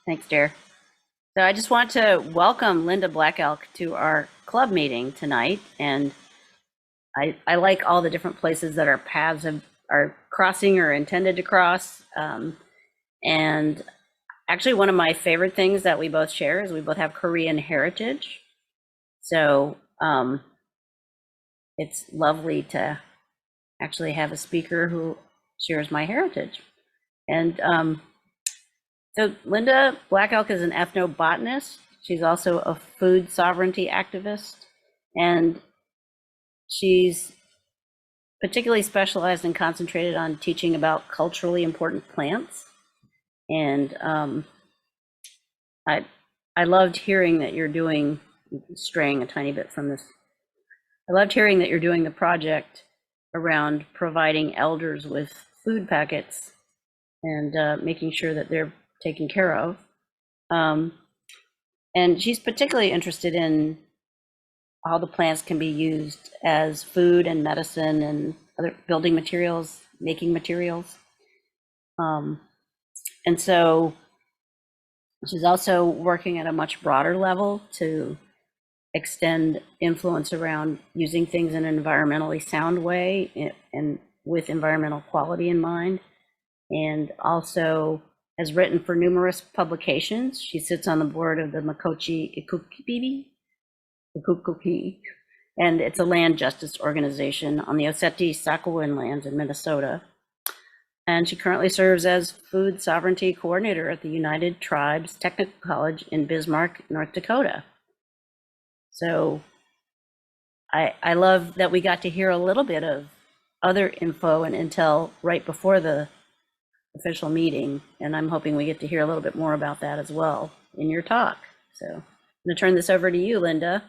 Thanks, dear. So I just want to welcome Linda Black Elk to our club meeting tonight. And I like all the different places that our paths are crossing or intended to cross. And actually, one of my favorite things that we both share is we both have Korean heritage. So it's lovely to actually have a speaker who shares my heritage. And so Linda Black Elk is an ethnobotanist. She's also a food sovereignty activist, and she's particularly specialized and concentrated on teaching about culturally important plants. And I loved hearing that you're doing, straying a tiny bit from this, I loved hearing that you're doing the project around providing elders with food packets and making sure that they're taken care of. And she's particularly interested in how the plants can be used as food and medicine and other building materials, making materials. And so she's also working at a much broader level to extend influence around using things in an environmentally sound way and with environmental quality in mind. And also has written for numerous publications. She sits on the board of the Makochi Ikukupi, and it's a land justice organization on the Oseti Sakowin lands in Minnesota. And she currently serves as food sovereignty coordinator at the United Tribes Technical College in Bismarck, North Dakota. So I love that we got to hear a little bit of other info and intel right before the official meeting, and I'm hoping we get to hear a little bit more about that as well in your talk. So I'm going to turn this over to you, Linda.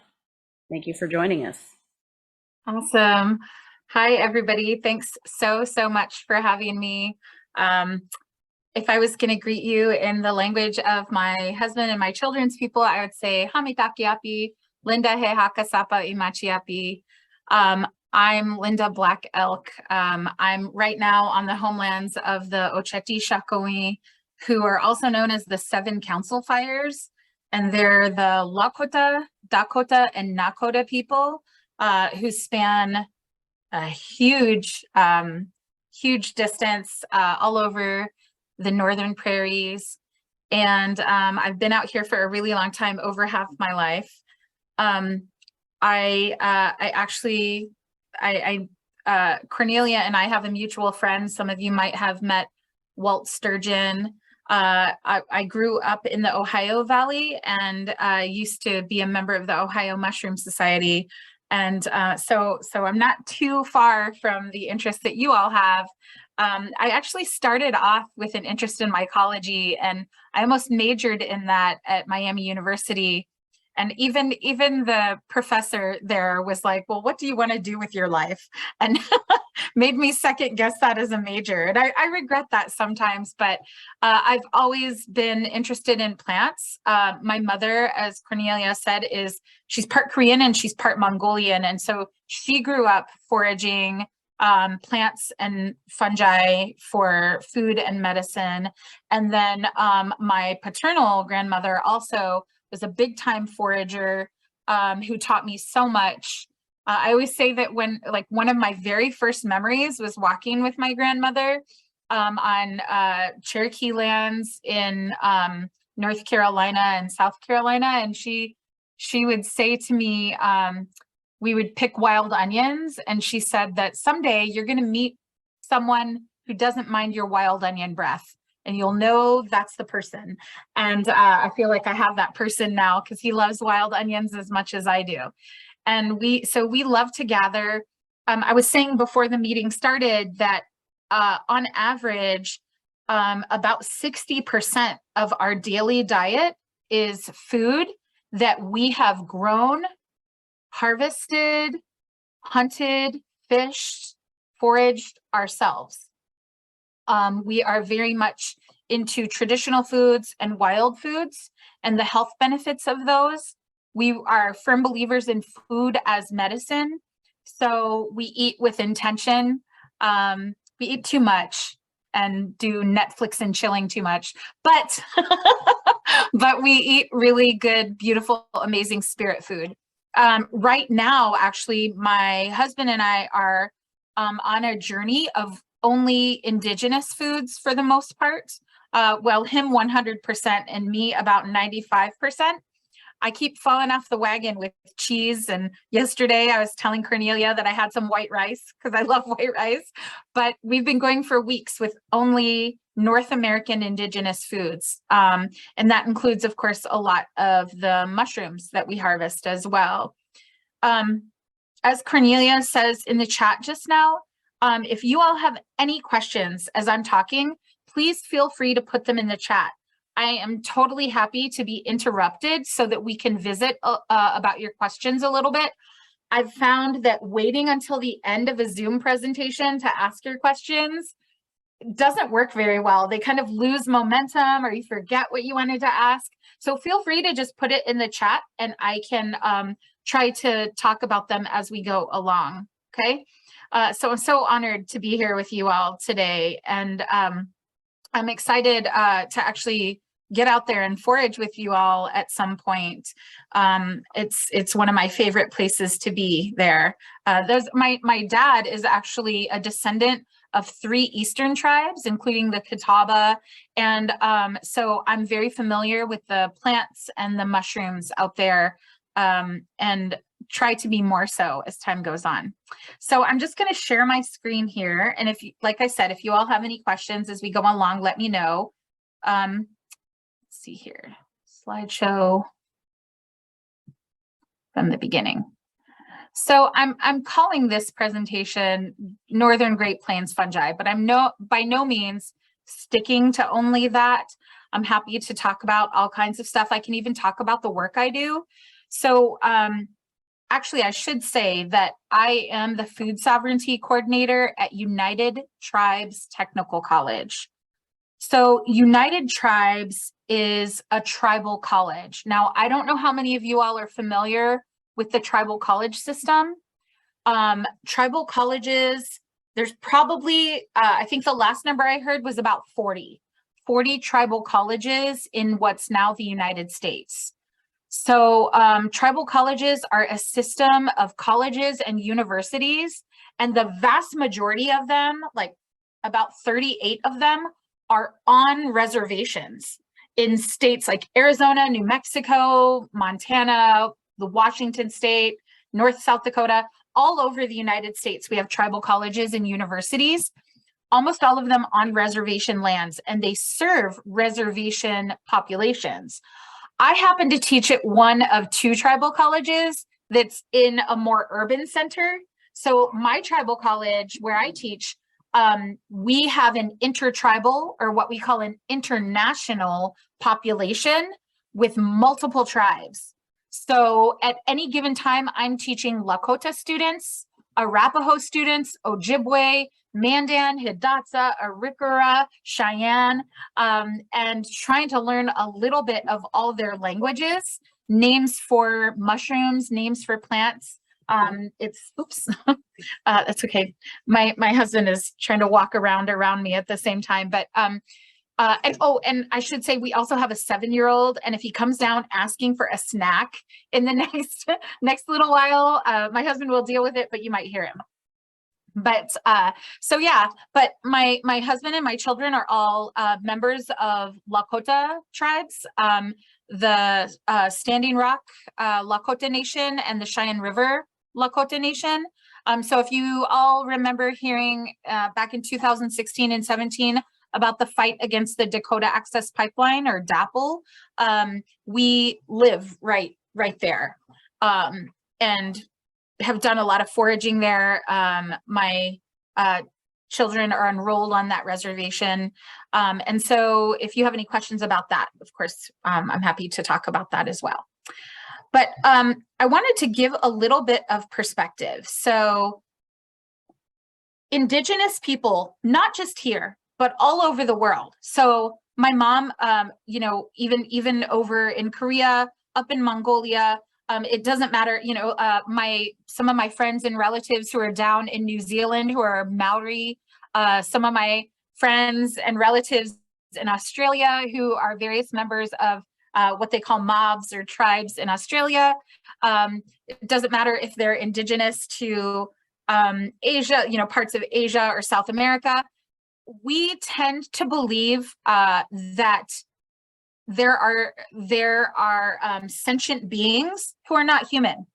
Thank you for joining us. Awesome. Hi, everybody. Thanks so much for having me. If I was going to greet you in the language of my husband and my children's people, I would say Hamitakiapi, Linda he hakasapa imachiapi. I'm Linda Black Elk. I'm right now on the homelands of the Oceti Sakowin, who are also known as the Seven Council Fires. And they're the Lakota, Dakota, and Nakota people who span a huge distance all over the northern prairies. And I've been out here for a really long time, over half my life. Cornelia and I have a mutual friend. Some of you might have met Walt Sturgeon. I grew up in the Ohio Valley and used to be a member of the Ohio Mushroom Society. And so I'm not too far from the interest that you all have. I actually started off with an interest in mycology, and I almost majored in that at Miami University. And even the professor there was like, well, what do you want to do with your life? And made me second guess that as a major. And I regret that sometimes, but I've always been interested in plants. My mother, as Cornelia said, she's part Korean and she's part Mongolian. And so she grew up foraging plants and fungi for food and medicine. And then my paternal grandmother also was a big time forager who taught me so much. I always say that one of my very first memories was walking with my grandmother on Cherokee lands in North Carolina and South Carolina. And she would say to me, we would pick wild onions. And she said that someday you're going to meet someone who doesn't mind your wild onion breath. And you'll know that's the person. And I feel like I have that person now because he loves wild onions as much as I do. And we love to gather. I was saying before the meeting started that on average, about 60% of our daily diet is food that we have grown, harvested, hunted, fished, foraged ourselves. We are very much into traditional foods and wild foods and the health benefits of those. We are firm believers in food as medicine. So we eat with intention. We eat too much and do Netflix and chilling too much, but but we eat really good, beautiful, amazing spirit food. Right now, actually, my husband and I are on a journey of only indigenous foods for the most part. Well, him 100% and me about 95%. I keep falling off the wagon with cheese. And yesterday I was telling Cornelia that I had some white rice because I love white rice. But we've been going for weeks with only North American indigenous foods. And that includes, of course, a lot of the mushrooms that we harvest as well. As Cornelia says in the chat just now, if you all have any questions as I'm talking, please feel free to put them in the chat. I am totally happy to be interrupted so that we can visit about your questions a little bit. I've found that waiting until the end of a Zoom presentation to ask your questions doesn't work very well. They kind of lose momentum or you forget what you wanted to ask. So feel free to just put it in the chat and I can try to talk about them as we go along, okay? So I'm so honored to be here with you all today. And I'm excited to actually get out there and forage with you all at some point. It's one of my favorite places to be there. My dad is actually a descendant of 3 Eastern tribes, including the Catawba. And so I'm very familiar with the plants and the mushrooms out there and try to be more so as time goes on. So I'm just going to share my screen here. And if you, like I said, if you all have any questions as we go along, let me know. Let's see here, slideshow from the beginning. So I'm calling this presentation Northern Great Plains Fungi, but I'm by no means sticking to only that. I'm happy to talk about all kinds of stuff. I can even talk about the work I do. So actually, I should say that I am the Food Sovereignty Coordinator at United Tribes Technical College. So United Tribes is a tribal college. Now, I don't know how many of you all are familiar with the tribal college system. Tribal colleges, there's probably, I think the last number I heard was about 40 tribal colleges in what's now the United States. So tribal colleges are a system of colleges and universities, and the vast majority of them, like about 38 of them, are on reservations in states like Arizona, New Mexico, Montana, the Washington state, North South Dakota, all over the United States. We have tribal colleges and universities, almost all of them on reservation lands, and they serve reservation populations. I happen to teach at one of 2 tribal colleges that's in a more urban center. So my tribal college where I teach, we have an intertribal, or what we call an international population with multiple tribes. So at any given time, I'm teaching Lakota students, Arapaho students, Ojibwe, Mandan, Hidatsa, Arikara, Cheyenne, and trying to learn a little bit of all their languages, names for mushrooms, names for plants. Oops, that's okay. My husband is trying to walk around me at the same time, but and I should say we also have a 7-year-old, and if he comes down asking for a snack in the next little while, my husband will deal with it, but you might hear him. But so yeah, but my husband and my children are all members of Lakota tribes, the Standing Rock Lakota Nation and the Cheyenne River Lakota Nation. So if you all remember hearing back in 2016 and 17 about the fight against the Dakota Access Pipeline, or DAPL, we live right there, and have done a lot of foraging there. My children are enrolled on that reservation. And so if you have any questions about that, of course, I'm happy to talk about that as well. But I wanted to give a little bit of perspective. So Indigenous people, not just here, but all over the world. So my mom, you know, even over in Korea, up in Mongolia, it doesn't matter, you know, some of my friends and relatives who are down in New Zealand who are Maori, some of my friends and relatives in Australia who are various members of what they call mobs or tribes in Australia. It doesn't matter if they're indigenous to Asia, parts of Asia or South America. We tend to believe that there are sentient beings who are not human,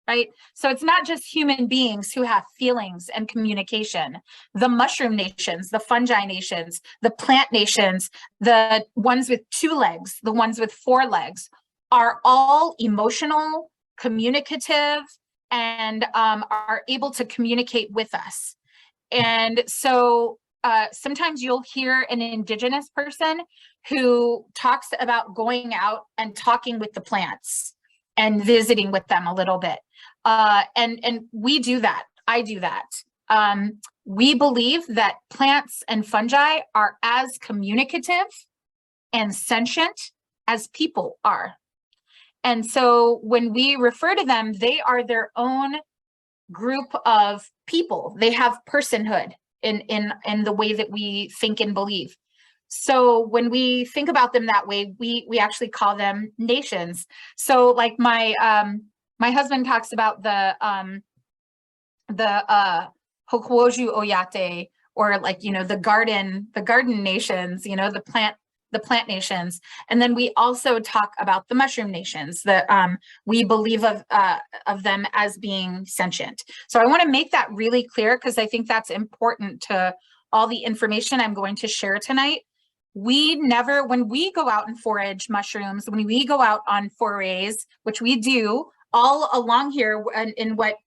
right? So it's not just human beings who have feelings and communication. The mushroom nations, the fungi nations, the plant nations, the ones with 2 legs, the ones with 4 legs, are all emotional, communicative, and are able to communicate with us. And so sometimes you'll hear an indigenous person who talks about going out and talking with the plants and visiting with them a little bit. And we do that. I do that. We believe that plants and fungi are as communicative and sentient as people are. And so when we refer to them, they are their own group of people. They have personhood in the way that we think and believe. So when we think about them that way, we actually call them nations. So like my husband talks about the Hokuoju Oyate, or like, the garden nations, the plant nations. And then we also talk about the mushroom nations that we believe of them as being sentient. So I want to make that really clear, because I think that's important to all the information I'm going to share tonight. When we go out and forage mushrooms, when we go out on forays, which we do all along here,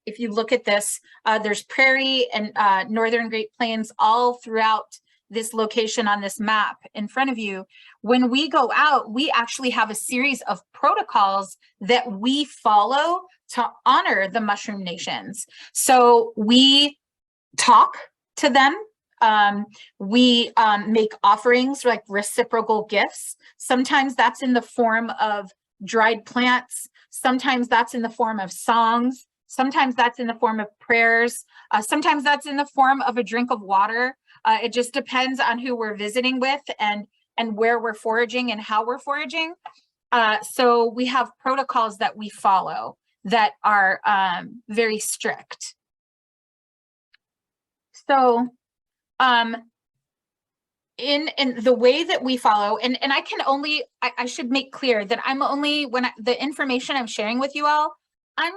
if you look at this, there's prairie and northern Great Plains all throughout this location on this map in front of you. When we go out, we actually have a series of protocols that we follow to honor the mushroom nations. So we talk to them. We make offerings, like reciprocal gifts. Sometimes that's in the form of dried plants. Sometimes that's in the form of songs. Sometimes that's in the form of prayers. Sometimes that's in the form of a drink of water. It just depends on who we're visiting with and where we're foraging and how we're foraging. So we have protocols that we follow that are very strict. So in the way that we follow, and I can only, I should make clear that I'm only, the information I'm sharing with you all, I'm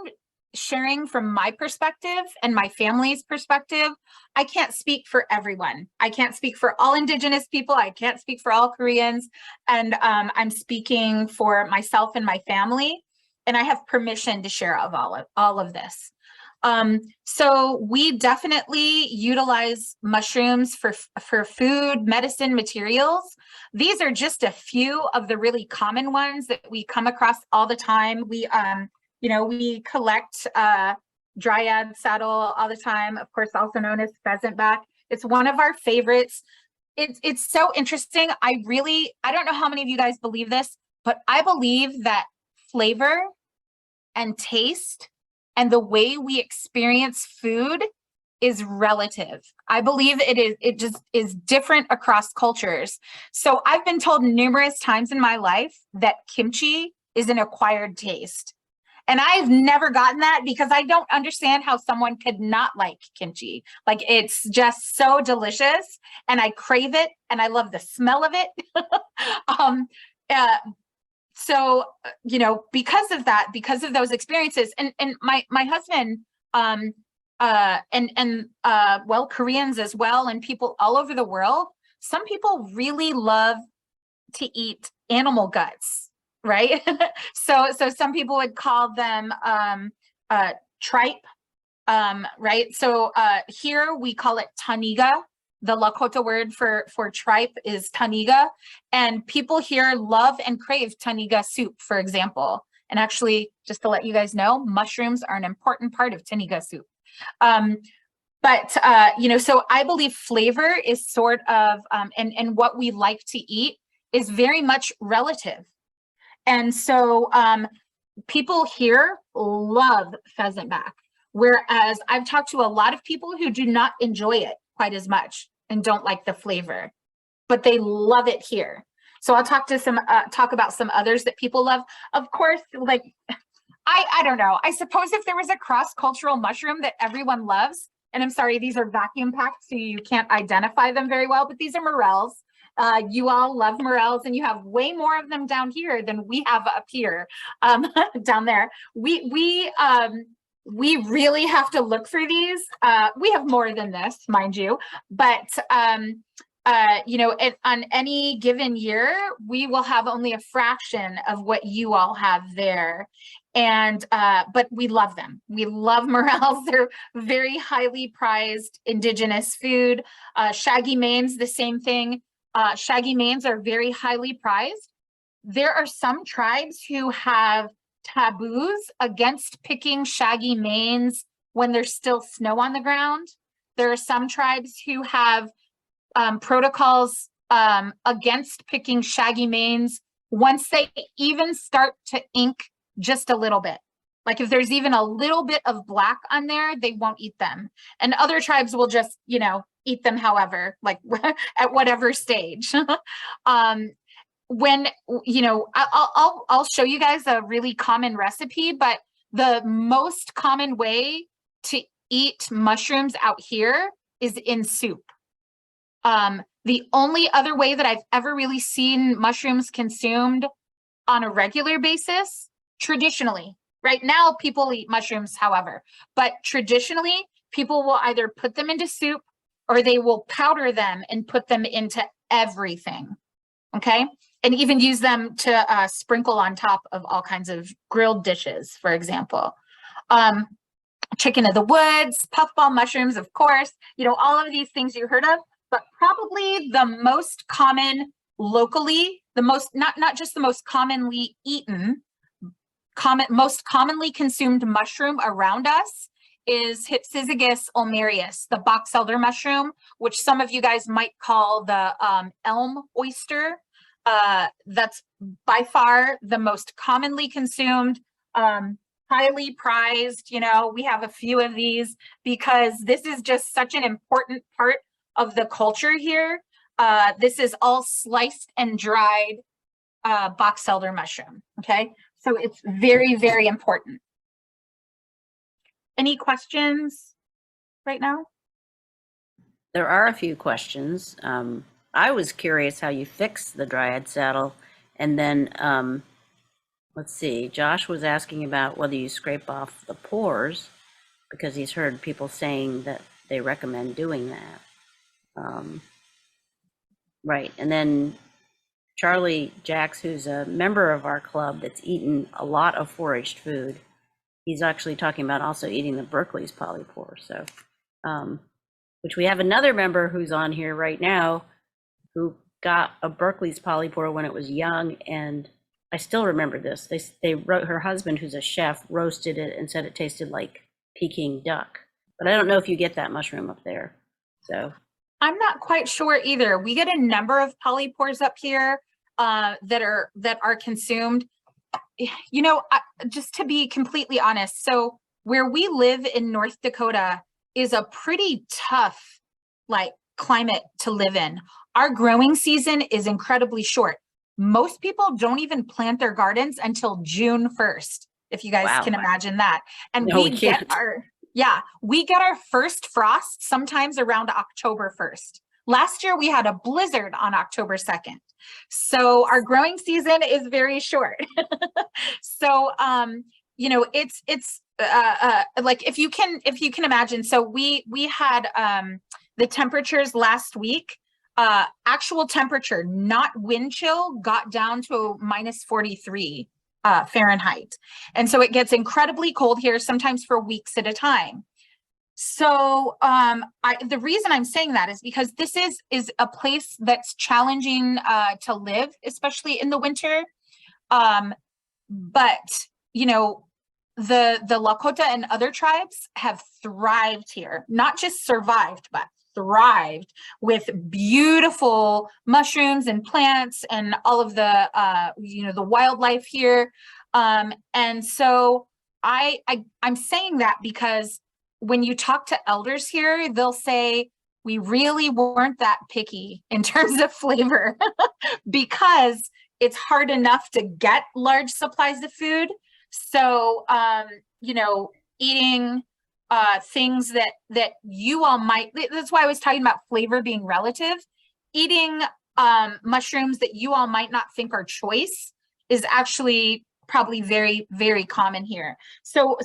sharing from my perspective and my family's perspective. I can't speak for everyone. I can't speak for all Indigenous people. I can't speak for all Koreans. And I'm speaking for myself and my family. And I have permission to share all of this. So we definitely utilize mushrooms for food, medicine, materials. These are just a few of the really common ones that we come across all the time. We collect dryad saddle all the time, of course, also known as pheasant back. It's one of our favorites. It's so interesting. I don't know how many of you guys believe this, but I believe that flavor and taste and the way we experience food is relative. I believe it just is different across cultures. So I've been told numerous times in my life that kimchi is an acquired taste. And I've never gotten that, because I don't understand how someone could not like kimchi. Like, it's just so delicious and I crave it and I love the smell of it. So, because of that, because of those experiences, and my husband, Koreans as well, and people all over the world, some people really love to eat animal guts, right? So some people would call them tripe, right? So here we call it taniga. The Lakota word for tripe is taniga, and people here love and crave taniga soup, for example. And actually, just to let you guys know, mushrooms are an important part of taniga soup. So I believe flavor is sort of, and what we like to eat is very much relative. And so people here love pheasant back, whereas I've talked to a lot of people who do not enjoy it quite as much and don't like the flavor, but they love it here. So I'll talk about some others that people love. Of course, like, I don't know. I suppose if there was a cross-cultural mushroom that everyone loves, and I'm sorry, these are vacuum packed, so you can't identify them very well, but these are morels. You all love morels, and you have way more of them down here than we have up here, down there. We really have to look for these. We have more than this, mind you, but you know, on any given year, we will have only a fraction of what you all have there. And but we love them. We love morels. They're very highly prized indigenous food. Shaggy manes, the same thing. Shaggy manes are very highly prized. There are some tribes who have taboos against picking shaggy manes when there's still snow on the ground. There are some tribes who have protocols against picking shaggy manes once they even start to ink just a little bit. Like if there's even a little bit of black on there, they won't eat them. And other tribes will just, you know, eat them however, like at whatever stage. When, you know, I'll show you guys a really common recipe, but the most common way to eat mushrooms out here is in soup. The only other way that I've ever really seen mushrooms consumed on a regular basis, traditionally, right now people eat mushrooms, however, but traditionally people will either put them into soup or they will powder them and put them into everything, okay? And even use them to sprinkle on top of all kinds of grilled dishes, for example. Chicken of the woods, puffball mushrooms, of course, you know, all of these things you heard of, but probably the most common locally, the most, not just the most commonly eaten, most commonly consumed mushroom around us is Hypsizygus ulmarius, the box elder mushroom, which some of you guys might call the elm oyster. That's by far the most commonly consumed, highly prized. You know, we have a few of these because this is just such an important part of the culture here. This is all sliced and dried box elder mushroom, okay? So it's very, very important. Any questions right now? There are a few questions. I was curious how you fix the dryad saddle. And then, let's see, Josh was asking about whether you scrape off the pores because he's heard people saying that they recommend doing that. Right. And then Charlie Jacks, who's a member of our club that's eaten a lot of foraged food, he's actually talking about also eating the Berkeley's polypore. So, which we have another member who's on here right now who got a Berkeley's polypore when it was young, and I still remember this. They wrote, her husband, who's a chef, roasted it and said it tasted like Peking duck. But I don't know if you get that mushroom up there. So I'm not quite sure either. We get a number of polypores up here that are consumed. You know, just to be completely honest, so where we live in North Dakota is a pretty tough, like, climate to live in. Our growing season is incredibly short. Most people don't even plant their gardens until June 1st, if you guys wow. can imagine that. And No, we get we get our first frost sometimes around October 1st. Last year we had a blizzard on October 2nd. So our growing season is very short. So you know, it's like if you can imagine, so we had the temperatures last week, actual temperature, not wind chill, got down to -43 Fahrenheit. And so it gets incredibly cold here, sometimes for weeks at a time. So the reason I'm saying that is because this is a place that's challenging to live, especially in the winter. But, you know, the Lakota and other tribes have thrived here, not just survived, but thrived with beautiful mushrooms and plants and all of the, you know, the wildlife here. And so I'm saying that because when you talk to elders here, they'll say, we really weren't that picky in terms of flavor because it's hard enough to get large supplies of food. So, you know, eating things that you all might, that's why I was talking about flavor being relative. Eating mushrooms that you all might not think are choice is actually probably very, very common here. So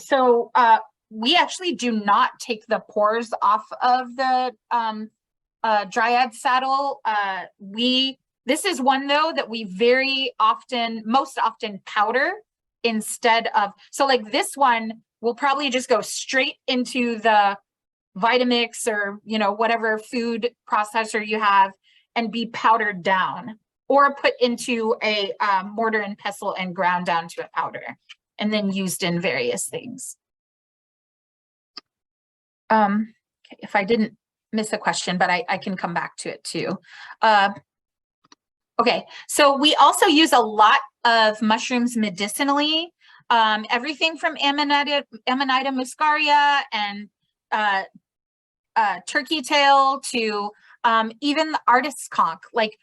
we actually do not take the pores off of the dryad saddle. This is one though that we very often, most often powder instead of, so like this one will probably just go straight into the Vitamix or, you know, whatever food processor you have and be powdered down, or put into a mortar and pestle and ground down to a powder and then used in various things. Okay, if I didn't miss a question, but I can come back to it too. Okay, so we also use a lot of mushrooms medicinally. Everything from Amanita muscaria and turkey tail to even the artist's conch. Like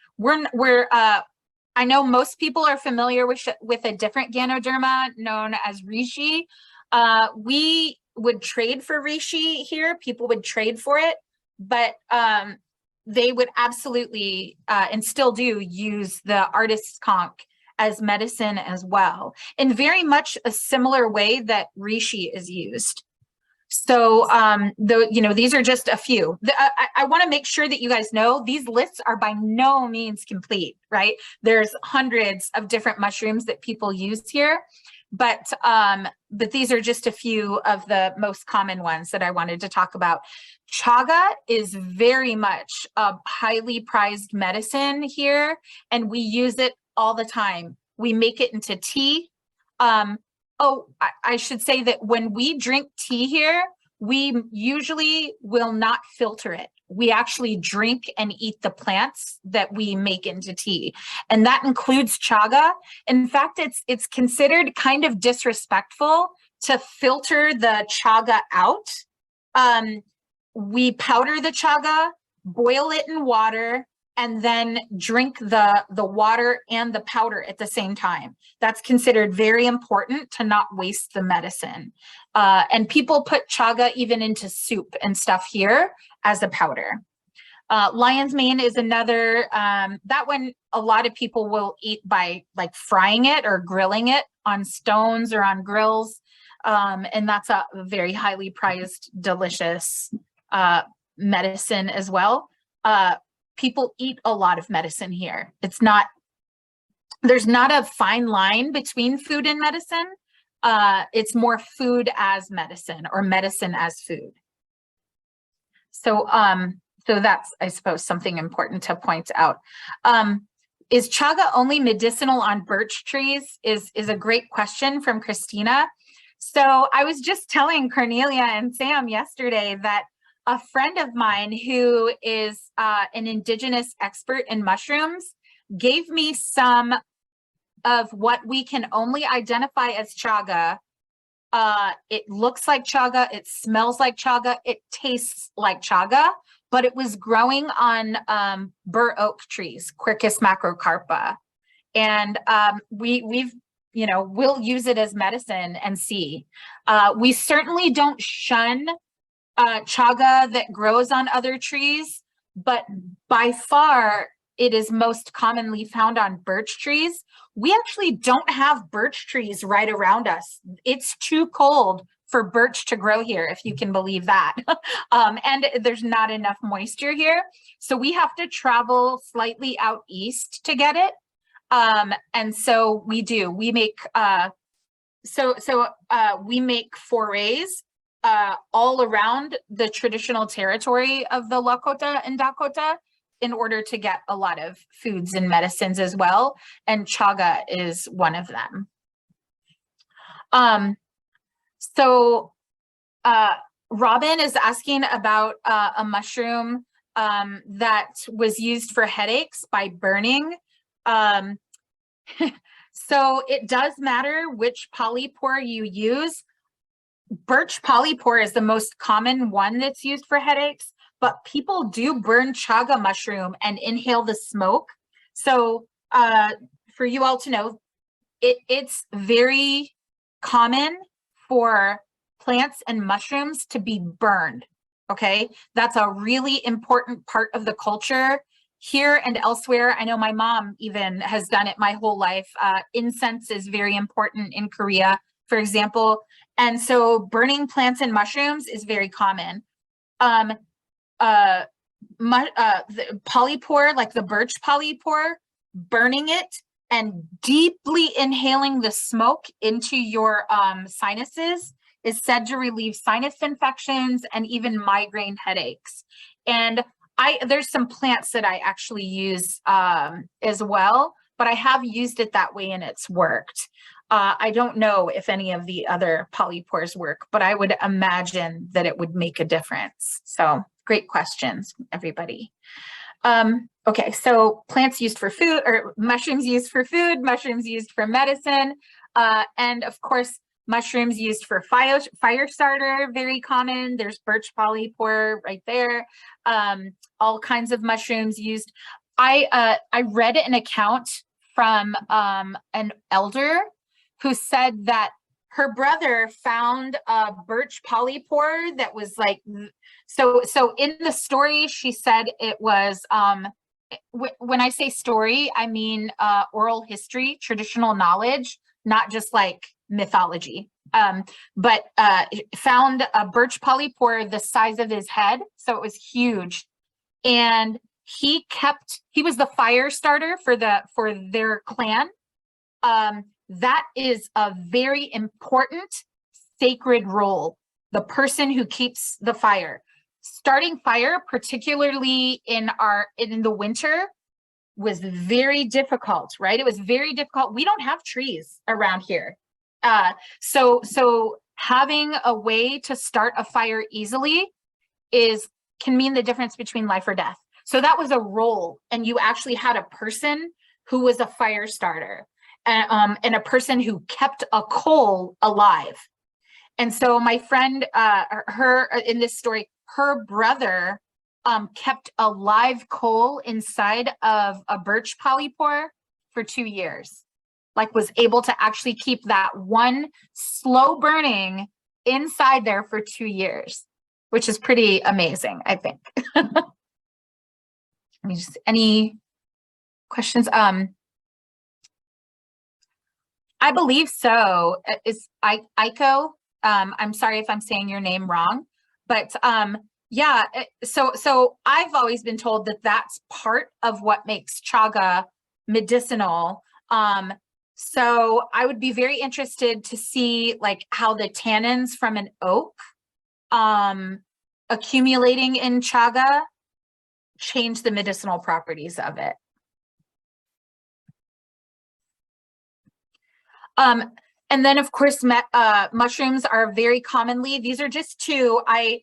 I know most people are familiar with a different Ganoderma known as reishi. We would trade for reishi here. People would trade for it, but they would absolutely and still do use the artist's conch as medicine as well, in very much a similar way that reishi is used. So, you know, these are just a few. I want to make sure that you guys know these lists are by no means complete, right? There's hundreds of different mushrooms that people use here, but these are just a few of the most common ones that I wanted to talk about. Chaga is very much a highly prized medicine here, and we use it all the time. We make it into tea. Oh, I should say that when we drink tea here, we usually will not filter it. We actually drink and eat the plants that we make into tea. And that includes chaga. In fact, it's considered kind of disrespectful to filter the chaga out. We powder the chaga, boil it in water, and then drink the water and the powder at the same time. That's considered very important to not waste the medicine. And people put chaga even into soup and stuff here as a powder. Lion's mane is another, that one a lot of people will eat by like frying it or grilling it on stones or on grills. And that's a very highly prized, delicious medicine as well. People eat a lot of medicine here. There's not a fine line between food and medicine. It's more food as medicine or medicine as food. So, so that's, I suppose, something important to point out. Is chaga only medicinal on birch trees is a great question from Christina. So I was just telling Cornelia and Sam yesterday that a friend of mine who is an indigenous expert in mushrooms gave me some of what we can only identify as chaga. It looks like chaga, it smells like chaga, it tastes like chaga, but it was growing on bur oak trees, Quercus macrocarpa. And we've, you know, we'll use it as medicine and see. We certainly don't shun chaga that grows on other trees, but by far it is most commonly found on birch trees. We actually don't have birch trees right around us. It's too cold for birch to grow here, if you can believe that. And there's not enough moisture here. So we have to travel slightly out east to get it. And so we do, we make, we make forays all around the traditional territory of the Lakota and Dakota in order to get a lot of foods and medicines as well. And chaga is one of them. Robin is asking about a mushroom that was used for headaches by burning. So it does matter which polypore you use. Birch polypore is the most common one that's used for headaches, but people do burn chaga mushroom and inhale the smoke. So for you all to know, it's very common for plants and mushrooms to be burned. Okay, that's a really important part of the culture here and elsewhere. I know my mom even has done it my whole life. Incense is very important in Korea, for example. And so burning plants and mushrooms is very common. The polypore, like the birch polypore, burning it and deeply inhaling the smoke into your sinuses is said to relieve sinus infections and even migraine headaches. And there's some plants that I actually use as well, but I have used it that way and it's worked. I don't know if any of the other polypores work, but I would imagine that it would make a difference. So great questions, everybody. Okay, so plants used for food, or mushrooms used for food, mushrooms used for medicine, and of course, mushrooms used for fire starter, very common. There's birch polypore right there. All kinds of mushrooms used. I read an account from an elder who said that her brother found a birch polypore that was like, so in the story, she said it was, when I say story, I mean oral history, traditional knowledge, not just like mythology. But found a birch polypore the size of his head, so it was huge. And he was the fire starter for their clan. That is a very important sacred role. The person who keeps the fire. Starting fire, particularly in the winter, was very difficult, right? It was very difficult. We don't have trees around here. So having a way to start a fire easily can mean the difference between life or death. So that was a role, and you actually had a person who was a fire starter, and a person who kept a coal alive. And so my friend, in this story, her brother kept a live coal inside of a birch polypore for 2 years. Like was able to actually keep that one slow burning inside there for 2 years, which is pretty amazing, I think. Any questions? I believe so. Is Aiko? I'm sorry if I'm saying your name wrong, but yeah. So I've always been told that that's part of what makes chaga medicinal. So I would be very interested to see like how the tannins from an oak accumulating in chaga change the medicinal properties of it. And then of course, mushrooms are very commonly, these are just two. I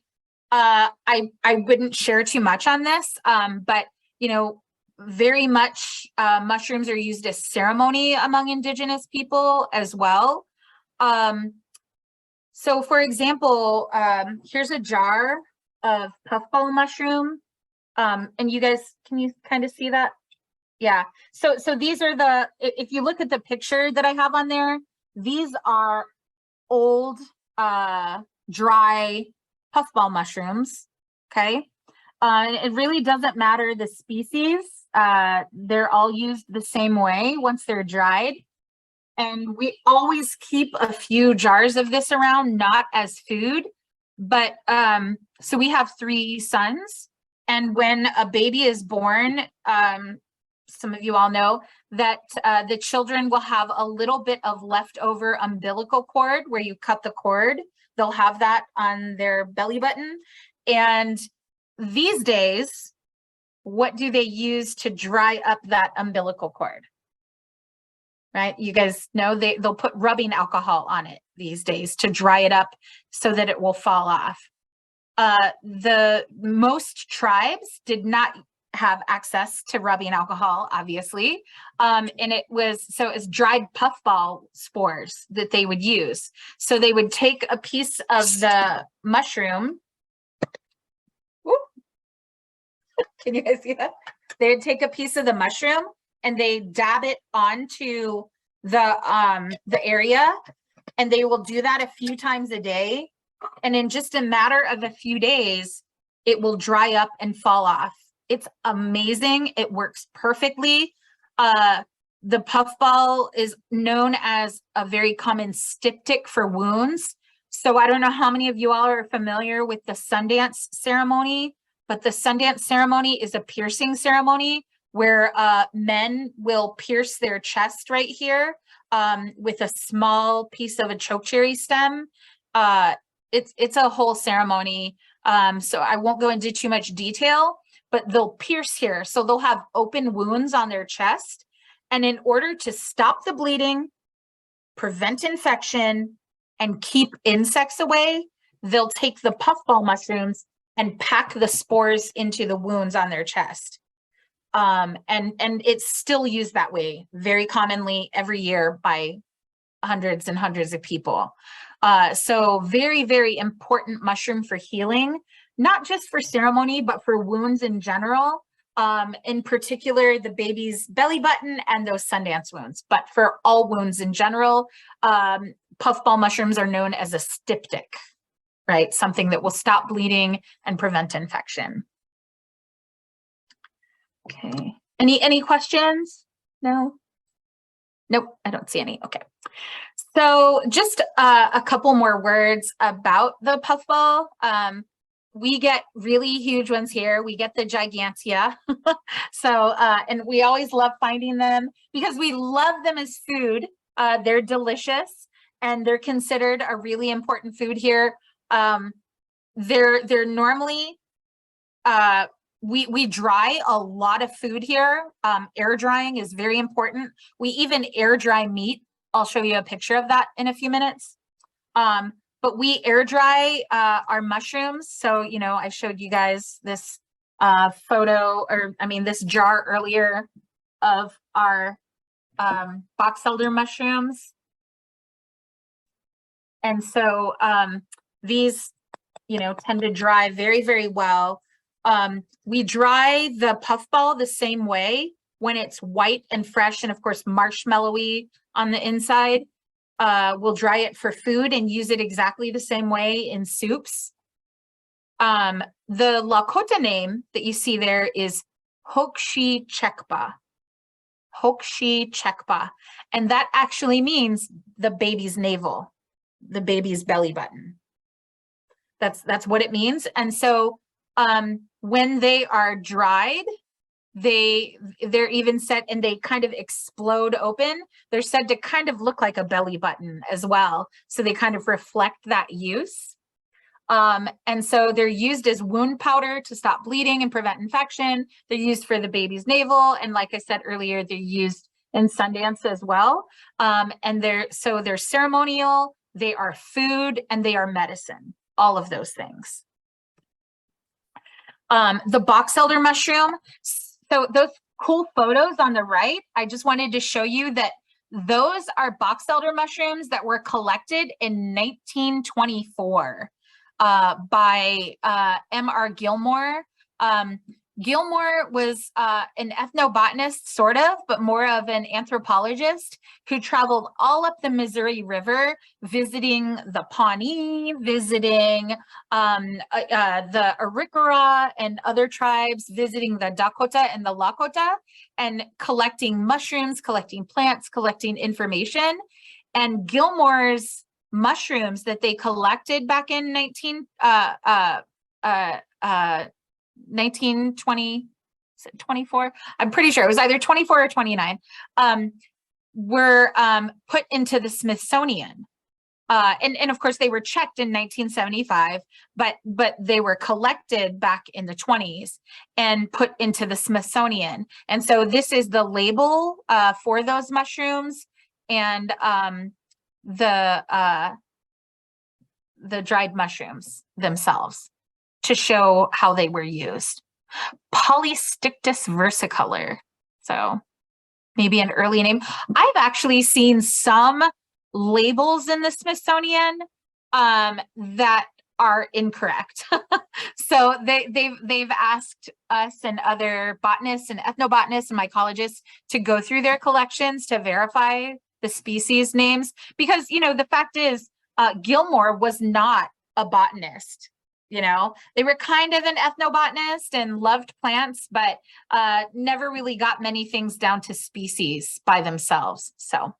wouldn't share too much on this, but you know, very much mushrooms are used as ceremony among indigenous people as well. So for example, here's a jar of puffball mushroom. And you guys, can you kind of see that? Yeah, so these are if you look at the picture that I have on there, these are old, dry puffball mushrooms, okay? It really doesn't matter the species. They're all used the same way once they're dried. And we always keep a few jars of this around, not as food, but so we have 3 sons. And when a baby is born, some of you all know that the children will have a little bit of leftover umbilical cord where you cut the cord. They'll have that on their belly button. And these days, what do they use to dry up that umbilical cord? Right? You guys know they'll put rubbing alcohol on it these days to dry it up so that it will fall off. The most tribes did not have access to rubbing alcohol, obviously. And it's dried puffball spores that they would use. So they would take a piece of the mushroom. Can you guys see that? They'd take a piece of the mushroom and they dab it onto the area, and they will do that a few times a day. And in just a matter of a few days, it will dry up and fall off. It's amazing. It works perfectly. The puffball is known as a very common styptic for wounds. So I don't know how many of you all are familiar with the Sundance ceremony, but the Sundance ceremony is a piercing ceremony where men will pierce their chest right here with a small piece of a chokecherry stem. It's a whole ceremony. So I won't go into too much detail, but they'll pierce here. So they'll have open wounds on their chest. And in order to stop the bleeding, prevent infection, and keep insects away, they'll take the puffball mushrooms and pack the spores into the wounds on their chest. And it's still used that way very commonly every year by hundreds and hundreds of people. So very, very important mushroom for healing, not just for ceremony, but for wounds in general. In particular, the baby's belly button and those Sundance wounds, but for all wounds in general, puffball mushrooms are known as a styptic, right? Something that will stop bleeding and prevent infection. Okay, any questions? No? Nope, I don't see any, okay. So just a couple more words about the puffball. We get really huge ones here. We get the gigantea. So, and we always love finding them because we love them as food. They're delicious and they're considered a really important food here. They're normally, we dry a lot of food here. Air drying is very important. We even air dry meat. I'll show you a picture of that in a few minutes. But we air dry our mushrooms. So, you know, I showed you guys this photo, or I mean, this jar earlier of our box elder mushrooms. And so these, you know, tend to dry very, very well. We dry the puffball the same way when it's white and fresh and of course marshmallowy on the inside. We'll dry it for food and use it exactly the same way in soups. The Lakota name that you see there is Hokshi Chekpa. Hokshi Chekpa. And that actually means the baby's navel, the baby's belly button. That's what it means. And so when they are dried, they're even said, and they kind of explode open, they're said to kind of look like a belly button as well. So they kind of reflect that use. And so they're used as wound powder to stop bleeding and prevent infection. They're used for the baby's navel. And like I said earlier, they're used in Sundance as well. And they're ceremonial, they are food, and they are medicine, all of those things. The box elder mushroom. So those cool photos on the right, I just wanted to show you that those are box elder mushrooms that were collected in 1924 by M.R. Gilmore. Gilmore was an ethnobotanist, sort of, but more of an anthropologist who traveled all up the Missouri River, visiting the Pawnee, visiting the Arikara and other tribes, visiting the Dakota and the Lakota, and collecting mushrooms, collecting plants, collecting information. And Gilmore's mushrooms that they collected back in 1924, I'm pretty sure it was either 24 or 29, were put into the Smithsonian. And of course they were checked in 1975, but they were collected back in the 20s and put into the Smithsonian. And so this is the label for those mushrooms and the dried mushrooms themselves to show how they were used. Polystictus versicolor. So maybe an early name. I've actually seen some labels in the Smithsonian that are incorrect. So they've asked us and other botanists and ethnobotanists and mycologists to go through their collections to verify the species names, because the fact is, Gilmore was not a botanist. They were kind of an ethnobotanist and loved plants, but never really got many things down to species by themselves. So,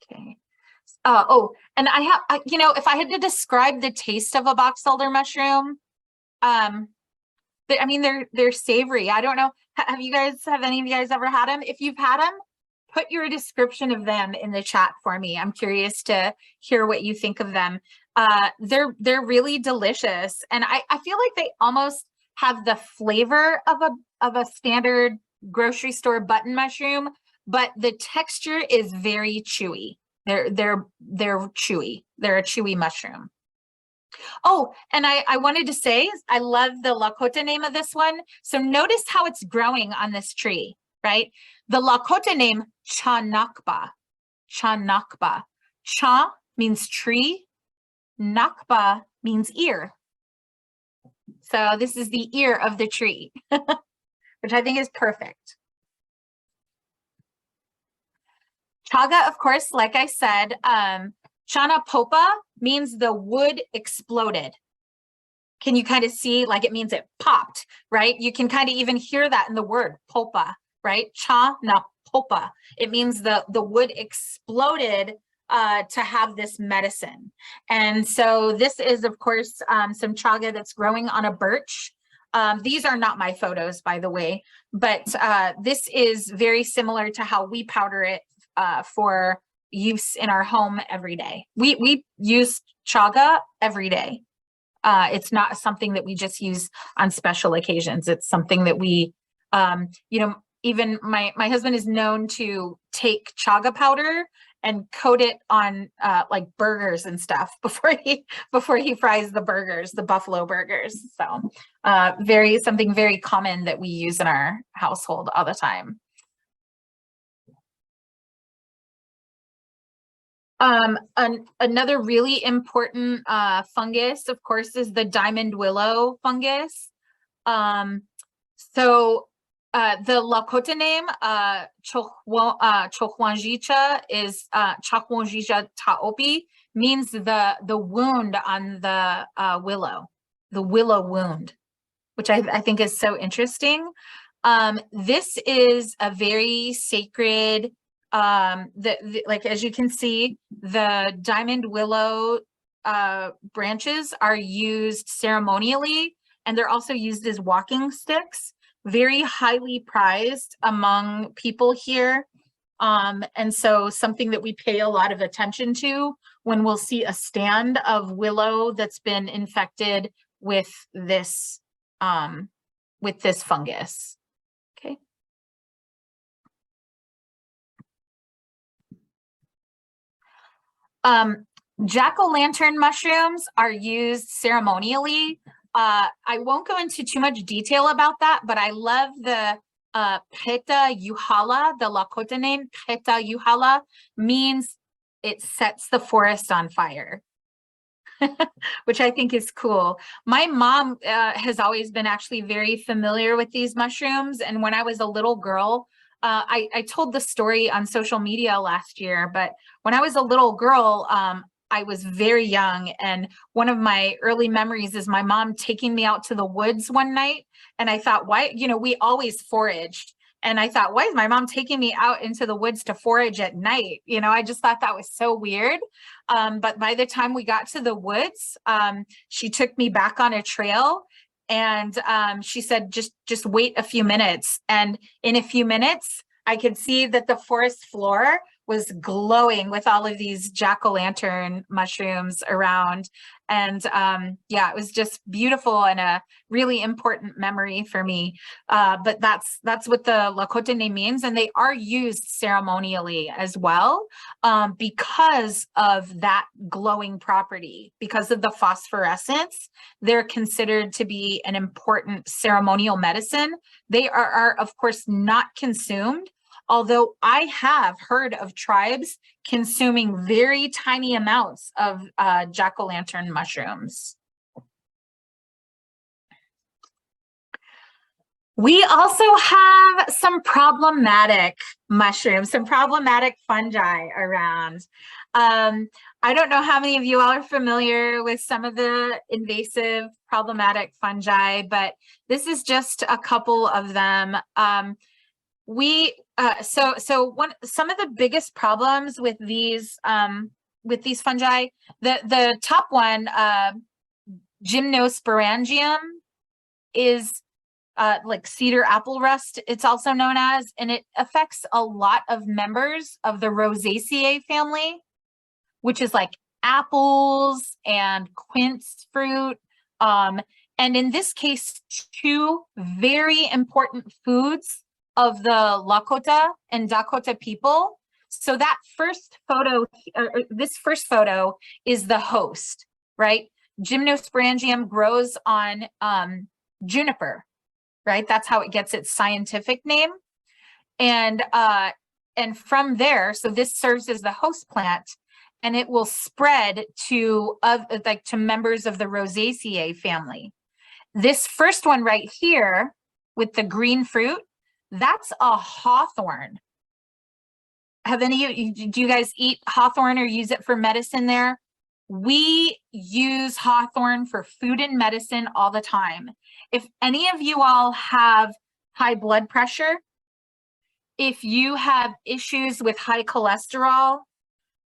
okay. And if I had to describe the taste of a box elder mushroom, they're savory. I don't know. Have any of you guys ever had them? If you've had them, put your description of them in the chat for me. I'm curious to hear what you think of them. They're really delicious, and I feel like they almost have the flavor of a standard grocery store button mushroom, but the texture is very chewy. They're chewy. They're a chewy mushroom. Oh, and I wanted to say, I love the Lakota name of this one. So notice how it's growing on this tree, right? The Lakota name, Chanakba. Chanakba. Cha means tree. Nakba means ear. So this is the ear of the tree, which I think is perfect. Chaga, of course, like I said, Chana popa means the wood exploded. Can you kind of see, like, it means it popped, right? You can kind of even hear that in the word popa, right? Chana popa. It means the wood exploded to have this medicine. And so this is, of course, some chaga that's growing on a birch. These are not my photos, by the way, but this is very similar to how we powder it for use in our home every day. We use chaga every day. It's not something that we just use on special occasions. It's something that we, even my husband is known to take chaga powder and coat it on like burgers and stuff before he fries the burgers, the buffalo burgers. So something very common that we use in our household all the time. Another really important fungus, of course, is the diamond willow fungus. So the Lakota name, Chokwangjicha, is Chokwangjicha Taopi, means the wound on the willow, the willow wound, which I think is so interesting. This is a very sacred, like, as you can see, the diamond willow branches are used ceremonially, and they're also used as walking sticks, very highly prized among people here. And so something that we pay a lot of attention to when we'll see a stand of willow that's been infected with this fungus. Okay. Jack-o'-lantern mushrooms are used ceremonially. I won't go into too much detail about that, but I love the Peta Yuhala, the Lakota name. Peta Yuhala means it sets the forest on fire, which I think is cool. My mom has always been actually very familiar with these mushrooms. And when I was a little girl, I told the story on social media last year, but when I was a little girl, I was very young, and one of my early memories is my mom taking me out to the woods one night, and I thought, why, we always foraged, and I thought, why is my mom taking me out into the woods to forage at night? I just thought that was so weird. But by the time we got to the woods, she took me back on a trail, and she said, just wait a few minutes. And in a few minutes, I could see that the forest floor was glowing with all of these jack-o'-lantern mushrooms around. And yeah, it was just beautiful and a really important memory for me. But that's what the Lakota name means. And they are used ceremonially as well, because of that glowing property, because of the phosphorescence. They're considered to be an important ceremonial medicine. They are of course not consumed. Although I have heard of tribes consuming very tiny amounts of jack-o'-lantern mushrooms. We also have some problematic mushrooms, some problematic fungi around. I don't know how many of you all are familiar with some of the invasive problematic fungi, but this is just a couple of them. Some of the biggest problems with these fungi, the top one, Gymnosporangium, is like cedar apple rust, it's also known as, and it affects a lot of members of the Rosaceae family, which is like apples and quince fruit. And in this case, two very important foods of the Lakota and Dakota people. So that first photo, this first photo is the host, right? Gymnosporangium grows on juniper, right? That's how it gets its scientific name. And from there, so this serves as the host plant, and it will spread to to members of the Rosaceae family. This first one right here with the green fruit, that's a hawthorn. Have any of you, do you guys eat hawthorn or use it for medicine there? We use hawthorn for food and medicine all the time. If any of you all have high blood pressure, if you have issues with high cholesterol,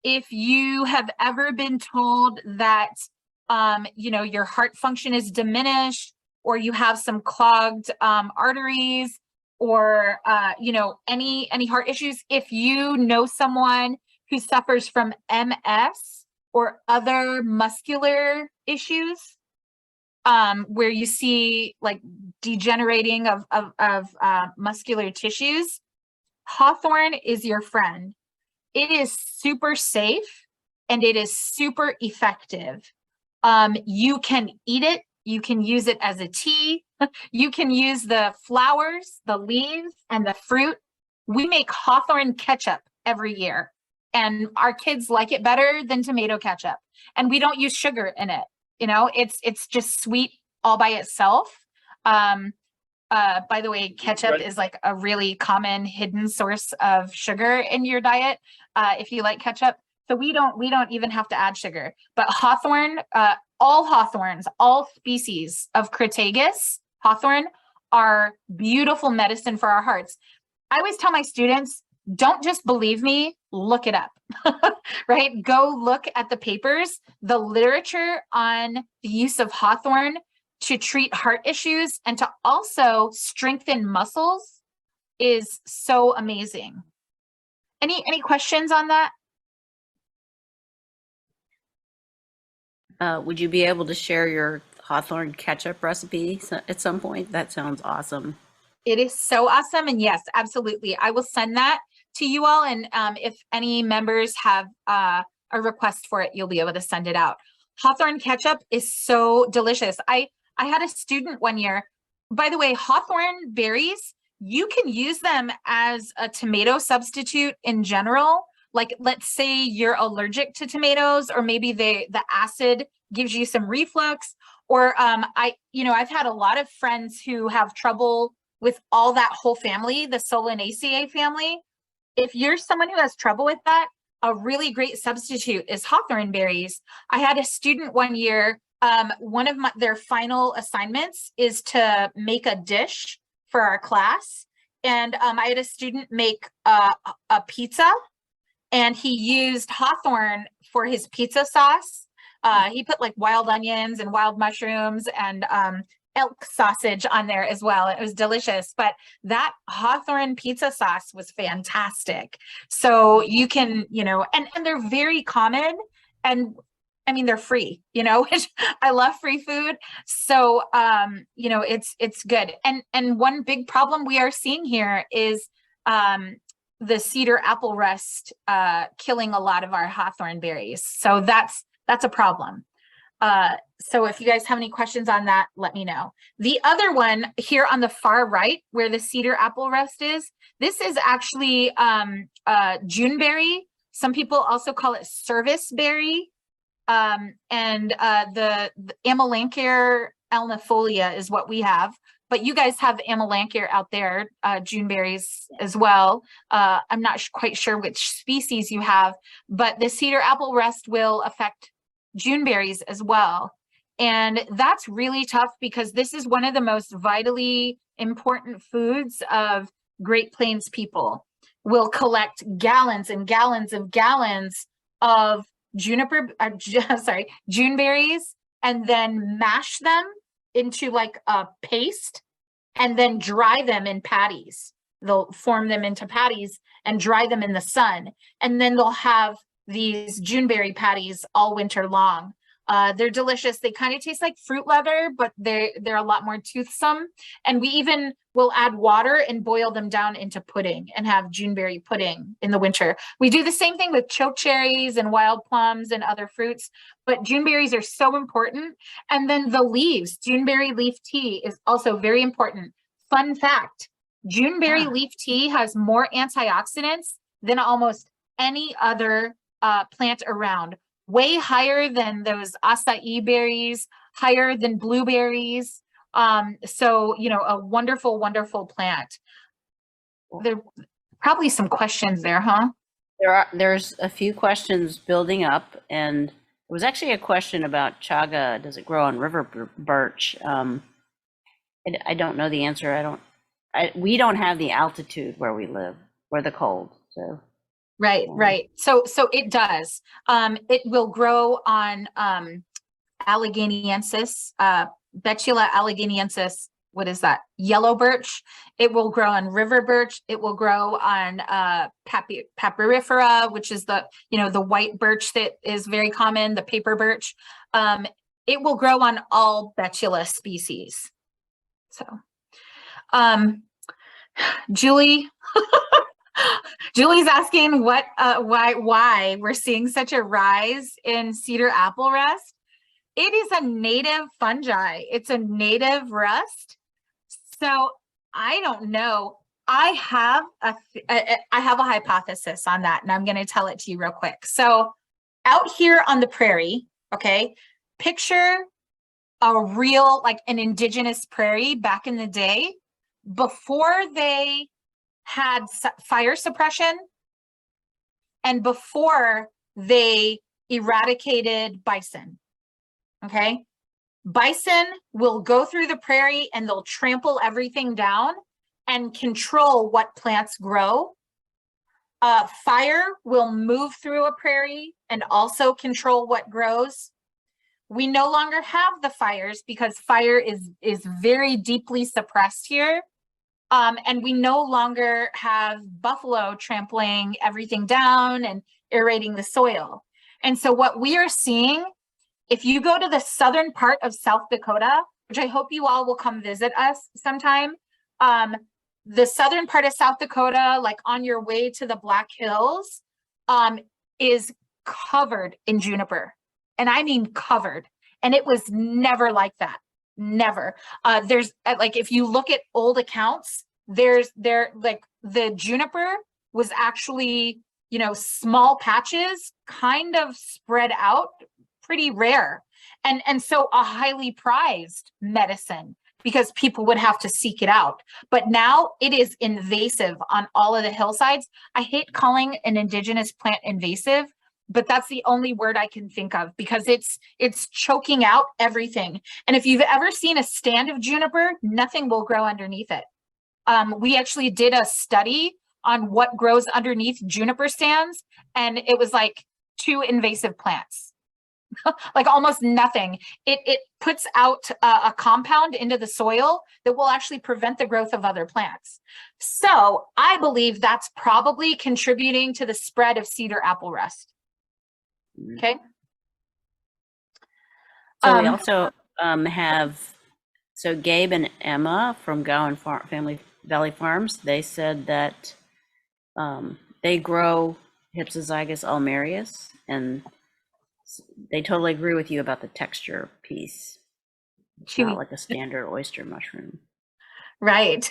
if you have ever been told that your heart function is diminished, or you have some clogged arteries, or any heart issues, if you know someone who suffers from MS or other muscular issues, where you see like degenerating of muscular tissues, hawthorn is your friend. It is super safe and it is super effective. You can eat it. You can use it as a tea. You can use the flowers, the leaves, and the fruit. We make hawthorn ketchup every year, and our kids like it better than tomato ketchup. And we don't use sugar in it. It's just sweet all by itself. By the way, ketchup is like a really common hidden source of sugar in your diet, if you like ketchup. So we don't even have to add sugar. But hawthorn, all hawthorns, all species of Crataegus hawthorn are beautiful medicine for our hearts. I always tell my students, don't just believe me, look it up, right? Go look at the papers. The literature on the use of hawthorn to treat heart issues and to also strengthen muscles is so amazing. Any questions on that? Would you be able to share your hawthorn ketchup recipe at some point? That sounds awesome. It is so awesome. And yes, absolutely. I will send that to you all. And if any members have a request for it, you'll be able to send it out. Hawthorn ketchup is so delicious. I had a student one year, by the way, hawthorn berries, you can use them as a tomato substitute in general. Like, let's say you're allergic to tomatoes, or maybe the acid gives you some reflux, or I've had a lot of friends who have trouble with all that whole family, the Solanaceae family. If you're someone who has trouble with that, a really great substitute is hawthorn berries. I had a student one year, one of their final assignments is to make a dish for our class. And I had a student make a pizza, and he used hawthorn for his pizza sauce. He put like wild onions and wild mushrooms and elk sausage on there as well. It was delicious, but that hawthorn pizza sauce was fantastic. So you can, and they're very common, and I mean, they're free, which I love free food. So, it's good. And one big problem we are seeing here is the cedar apple rust killing a lot of our hawthorn berries. So that's a problem. So if you guys have any questions on that, let me know. The other one here on the far right, where the cedar apple rest is, this is actually Juneberry. Some people also call it serviceberry. And the Amelanchier alnifolia is what we have. But you guys have Amelanchier out there, Juneberries as well. I'm not quite sure which species you have, but the cedar apple rest will affect Juneberries as well. And that's really tough because this is one of the most vitally important foods of Great Plains people. We'll collect gallons and gallons of Juneberries, and then mash them into like a paste and then dry them in patties. They'll form them into patties and dry them in the sun. And then they'll have these Juneberry patties all winter long. They're delicious. They kind of taste like fruit leather, but they're a lot more toothsome. And we even will add water and boil them down into pudding and have Juneberry pudding in the winter. We do the same thing with chokecherries and wild plums and other fruits, but Juneberries are so important. And then the leaves, Juneberry leaf tea is also very important. Fun fact, Juneberry leaf tea has more antioxidants than almost any other plant around. Way higher than those acai berries, higher than blueberries. So, you know, a wonderful, wonderful plant. There are probably some questions there, huh? There's a few questions building up, and it was actually a question about chaga. Does it grow on river birch? I don't know the answer. We don't have the altitude where we live, or the cold, so. Right. So it does. It will grow on Allegheniensis, Betula allegheniensis. What is that? Yellow birch. It will grow on river birch. It will grow on papyrifera, which is the white birch that is very common, the paper birch. It will grow on all Betula species. So, Julie. Julie's asking why we're seeing such a rise in cedar apple rust. It is a native fungi. It's a native rust. So I don't know. I have a hypothesis on that, and I'm going to tell it to you real quick. So out here on the prairie, okay, picture a real, like an indigenous prairie back in the day before they had fire suppression and before they eradicated bison. Okay, bison will go through the prairie and they'll trample everything down and control what plants grow. Fire will move through a prairie and also control what grows. We no longer have the fires because fire is very deeply suppressed here. And we no longer have buffalo trampling everything down and aerating the soil. And so what we are seeing, if you go to the southern part of South Dakota, which I hope you all will come visit us sometime, the southern part of South Dakota, like on your way to the Black Hills, is covered in juniper. And I mean covered. And it was never like that. Never. There's like, if you look at old accounts, like the juniper was actually, small patches kind of spread out, pretty rare. And so a highly prized medicine because people would have to seek it out. But now it is invasive on all of the hillsides. I hate calling an indigenous plant invasive, but that's the only word I can think of because it's choking out everything. And if you've ever seen a stand of juniper, nothing will grow underneath it. We actually did a study on what grows underneath juniper stands, and it was like 2 invasive plants, like almost nothing. It puts out a compound into the soil that will actually prevent the growth of other plants. So I believe that's probably contributing to the spread of cedar apple rust. Okay. So we also so Gabe and Emma from Gowan Family Valley Farms, they said that they grow Hypsizygous almarius, and They totally agree with you about the texture piece. It's not Chewy. like a standard oyster mushroom. Right.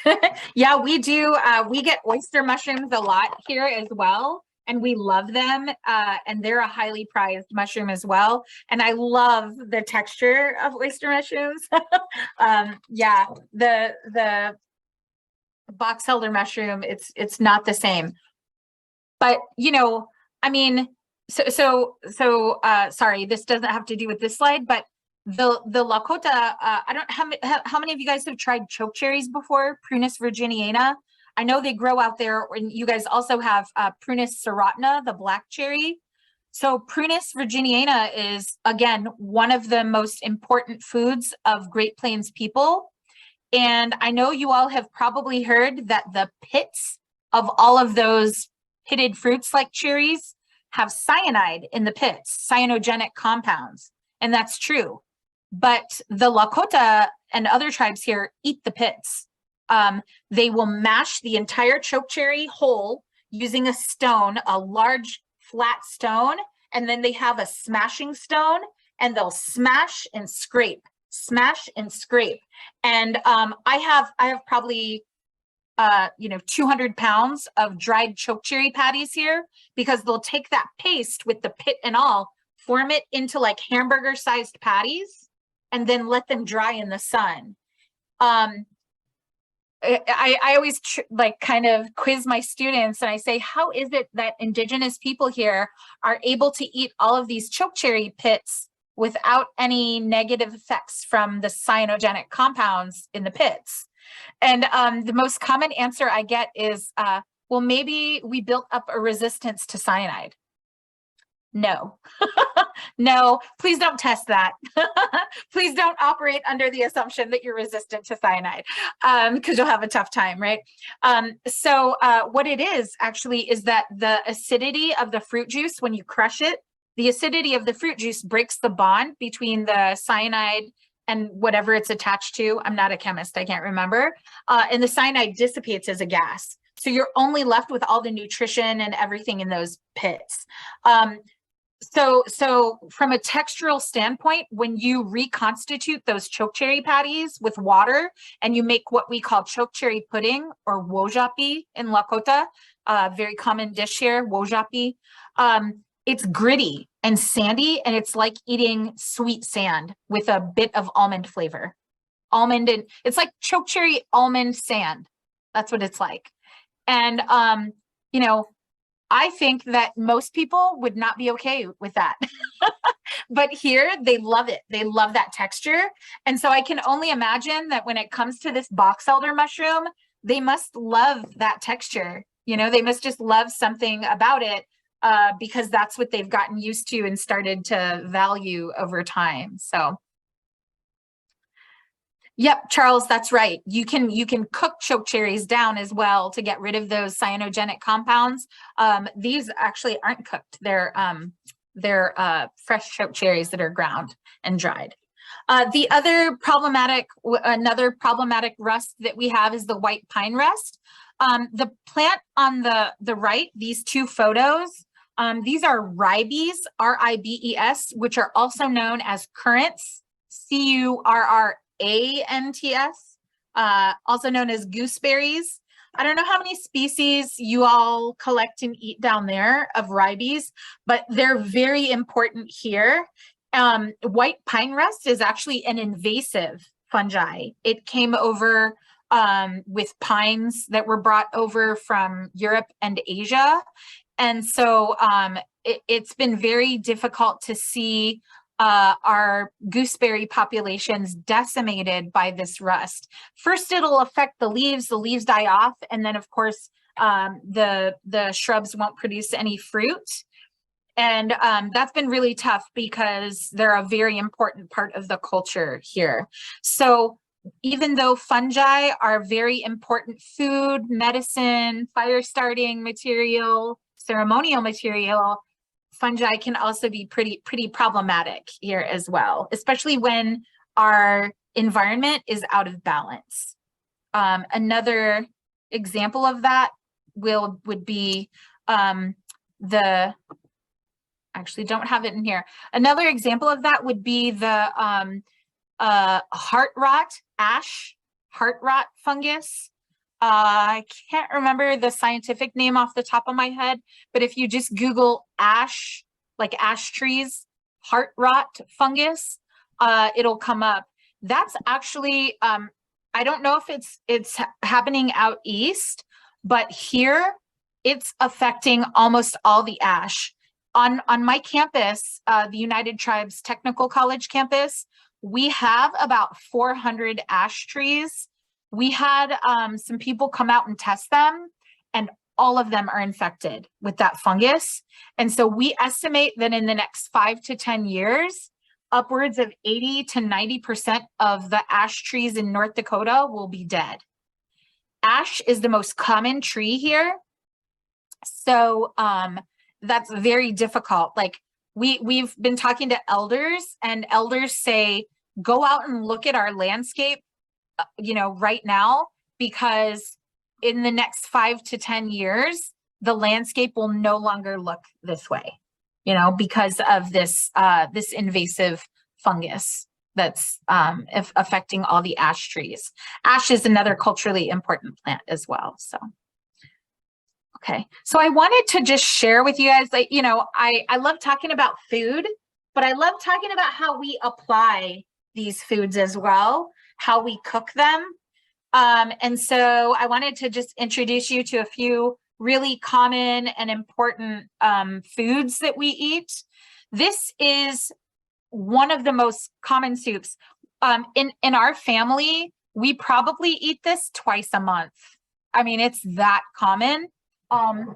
Yeah, we do. We get oyster mushrooms a lot here as well, and we love them. And they're a highly prized mushroom as well. And I love the texture of oyster mushrooms. Yeah, the box elder mushroom, it's not the same. But I mean, sorry, this doesn't have to do with this slide, but the Lakota, I don't how many of you guys have tried choke cherries before? Prunus virginiana. I know they grow out there, and you guys also have Prunus serratna, the black cherry. So Prunus virginiana is, again, one of the most important foods of Great Plains people. And I know you all have probably heard that the pits of all of those pitted fruits like cherries have cyanide in the pits, cyanogenic compounds. And that's true. But the Lakota and other tribes here eat the pits. They will mash the entire chokecherry whole using a stone, a large flat stone, and then they have a smashing stone, and they'll smash and scrape. And I have probably 200 pounds of dried chokecherry patties here, because they'll take that paste with the pit and all, form it into like hamburger sized patties, and then let them dry in the sun. I always kind of quiz my students, and I say, how is it that indigenous people here are able to eat all of these chokecherry pits without any negative effects from the cyanogenic compounds in the pits? And the most common answer I get is, well, maybe we built up a resistance to cyanide. No, no, please don't test that. Please don't operate under the assumption that you're resistant to cyanide, because you'll have a tough time, right? So what it is actually is that the acidity of the fruit juice, when you crush it, the acidity of the fruit juice breaks the bond between the cyanide and whatever it's attached to. I'm not a chemist, I can't remember. And the cyanide dissipates as a gas. So you're only left with all the nutrition and everything in those pits. So from a textural standpoint, when you reconstitute those chokecherry patties with water and you make what we call chokecherry pudding, or wojapi in Lakota, very common dish here, wojapi, it's gritty and sandy, and it's like eating sweet sand with a bit of almond flavor. Almond, and it's like chokecherry almond sand. That's what it's like. And I think that most people would not be okay with that. But here, they love it. They love that texture. And so I can only imagine that when it comes to this box elder mushroom, they must love that texture. They must just love something about it, because that's what they've gotten used to and started to value over time. So yep, Charles, that's right. You can cook chokecherries down as well to get rid of those cyanogenic compounds. These actually aren't cooked. They're fresh chokecherries that are ground and dried. Another problematic rust that we have is the white pine rust. The plant on the right, these two photos, these are ribes, R-I-B-E-S, which are also known as currants, C-U-R-R-A-N-T-S, also known as gooseberries. I don't know how many species you all collect and eat down there of ribes, but they're very important here. White pine rust is actually an invasive fungi. It came over with pines that were brought over from Europe and Asia. And so it's been very difficult to see our gooseberry populations decimated by this rust. First, it'll affect the leaves die off, and then of course the shrubs won't produce any fruit. And that's been really tough because they're a very important part of the culture here. So even though fungi are very important food, medicine, fire starting material, ceremonial material, fungi can also be pretty problematic here as well, especially when our environment is out of balance. Another example of that would be I actually don't have it in here. Another example of that would be the heart rot, ash, heart rot fungus. I can't remember the scientific name off the top of my head, but if you just Google ash, like ash trees, heart rot fungus, it'll come up. That's actually, I don't know if it's happening out east, but here it's affecting almost all the ash. On my campus, the United Tribes Technical College campus, we have about 400 ash trees. We had some people come out and test them, and all of them are infected with that fungus. And so we estimate that in the next 5 to 10 years, upwards of 80 to 90% of the ash trees in North Dakota will be dead. Ash is the most common tree here. So that's very difficult. Like we've been talking to elders, and elders say, go out and look at our landscape, right now, because in the next 5 to 10 years, the landscape will no longer look this way, because of this invasive fungus that's affecting all the ash trees. Ash is another culturally important plant as well. So, okay. So I wanted to just share with you guys, I love talking about food, but I love talking about how we apply these foods as well, how we cook them. And so I wanted to just introduce you to a few really common and important foods that we eat. This is one of the most common soups. In our family, we probably eat this twice a month. I mean, it's that common. I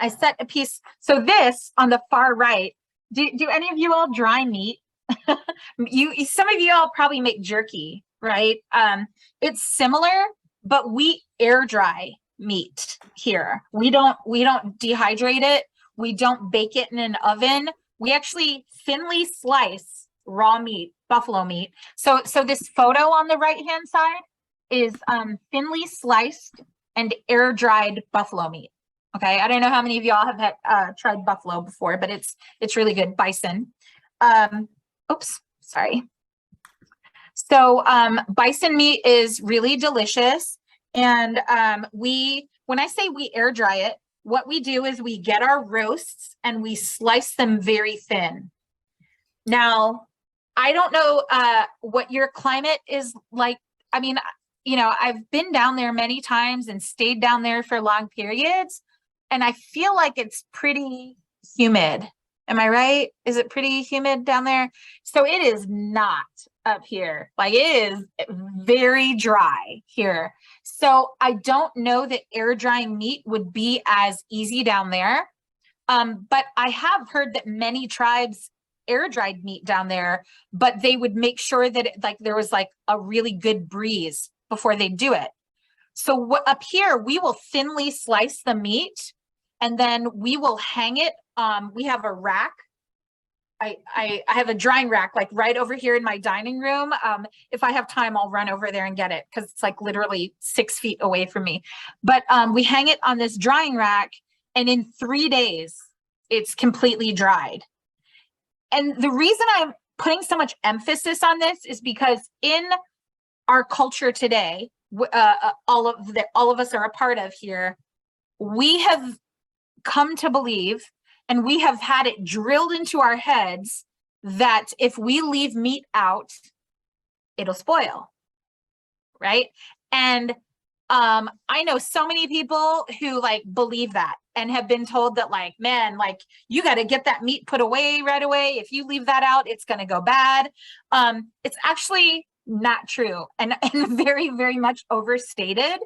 set a piece. So this on the far right, do any of you all dry meat? Some of you all probably make jerky, right? It's similar, but we air dry meat here. We don't dehydrate it. We don't bake it in an oven. We actually thinly slice raw meat, buffalo meat. So this photo on the right-hand side is thinly sliced and air dried buffalo meat. Okay, I don't know how many of y'all have tried buffalo before, but it's really good. Bison. Oops, sorry. So bison meat is really delicious. And when I say we air dry it, what we do is we get our roasts and we slice them very thin. Now, I don't know what your climate is like. I mean, I've been down there many times and stayed down there for long periods, and I feel like it's pretty humid. Am I right? Is it pretty humid down there? So it is not up here. Like, it is very dry here. So I don't know that air drying meat would be as easy down there. But I have heard that many tribes air dried meat down there, but they would make sure that there was a really good breeze before they do it. So up here, we will thinly slice the meat, and then we will hang it. We have a rack. I have a drying rack right over here in my dining room. If I have time, I'll run over there and get it because it's literally 6 feet away from me. But we hang it on this drying rack, and in 3 days, it's completely dried. And the reason I'm putting so much emphasis on this is because in our culture today, all of us are a part of here, we have come to believe, and we have had it drilled into our heads, that if we leave meat out, it'll spoil, right? And I know so many people who believe that and have been told that man, you got to get that meat put away right away. If you leave that out, it's going to go bad. It's actually not true, and very, very much overstated.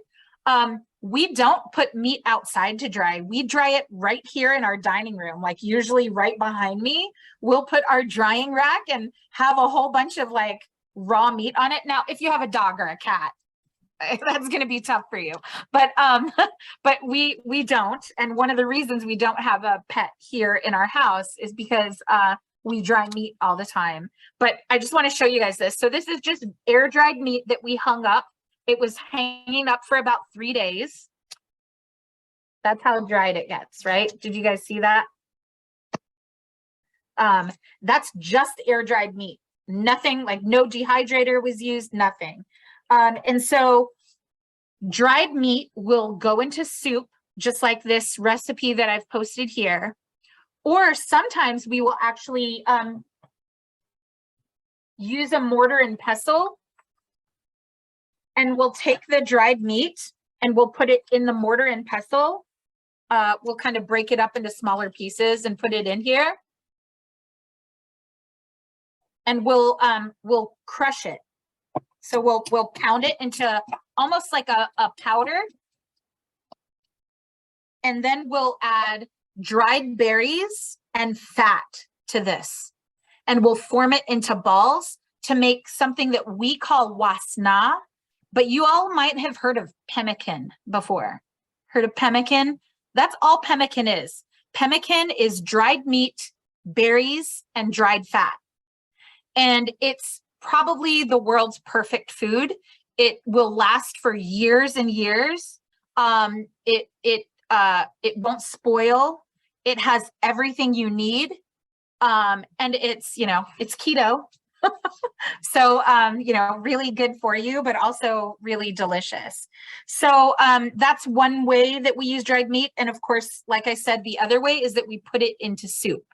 We don't put meat outside to dry. We dry it right here in our dining room, usually right behind me. We'll put our drying rack and have a whole bunch of raw meat on it. Now, if you have a dog or a cat, that's going to be tough for you, but we don't. And one of the reasons we don't have a pet here in our house is because we dry meat all the time. But I just want to show you guys this. So this is just air dried meat that we hung up. It was hanging up for about 3 days. That's how dried it gets, right? Did you guys see that? That's just air dried meat. Nothing, like no dehydrator was used, nothing. And so dried meat will go into soup, just like this recipe that I've posted here. Or sometimes we will actually use a mortar and pestle, and we'll take the dried meat and we'll put it in the mortar and pestle. We'll kind of break it up into smaller pieces and put it in here. And we'll crush it. So we'll pound it into almost like a powder. And then we'll add dried berries and fat to this. And we'll form it into balls to make something that we call wasna, but you all might have heard of pemmican before. Heard of pemmican? That's all pemmican is. Pemmican is dried meat, berries, and dried fat. And it's probably the world's perfect food. It will last for years and years. It won't spoil. It has everything you need. And it's, you know, it's keto. So, you know, really good for you, but also really delicious. So that's one way that we use dried meat. And of course, like I said, the other way is that we put it into soup.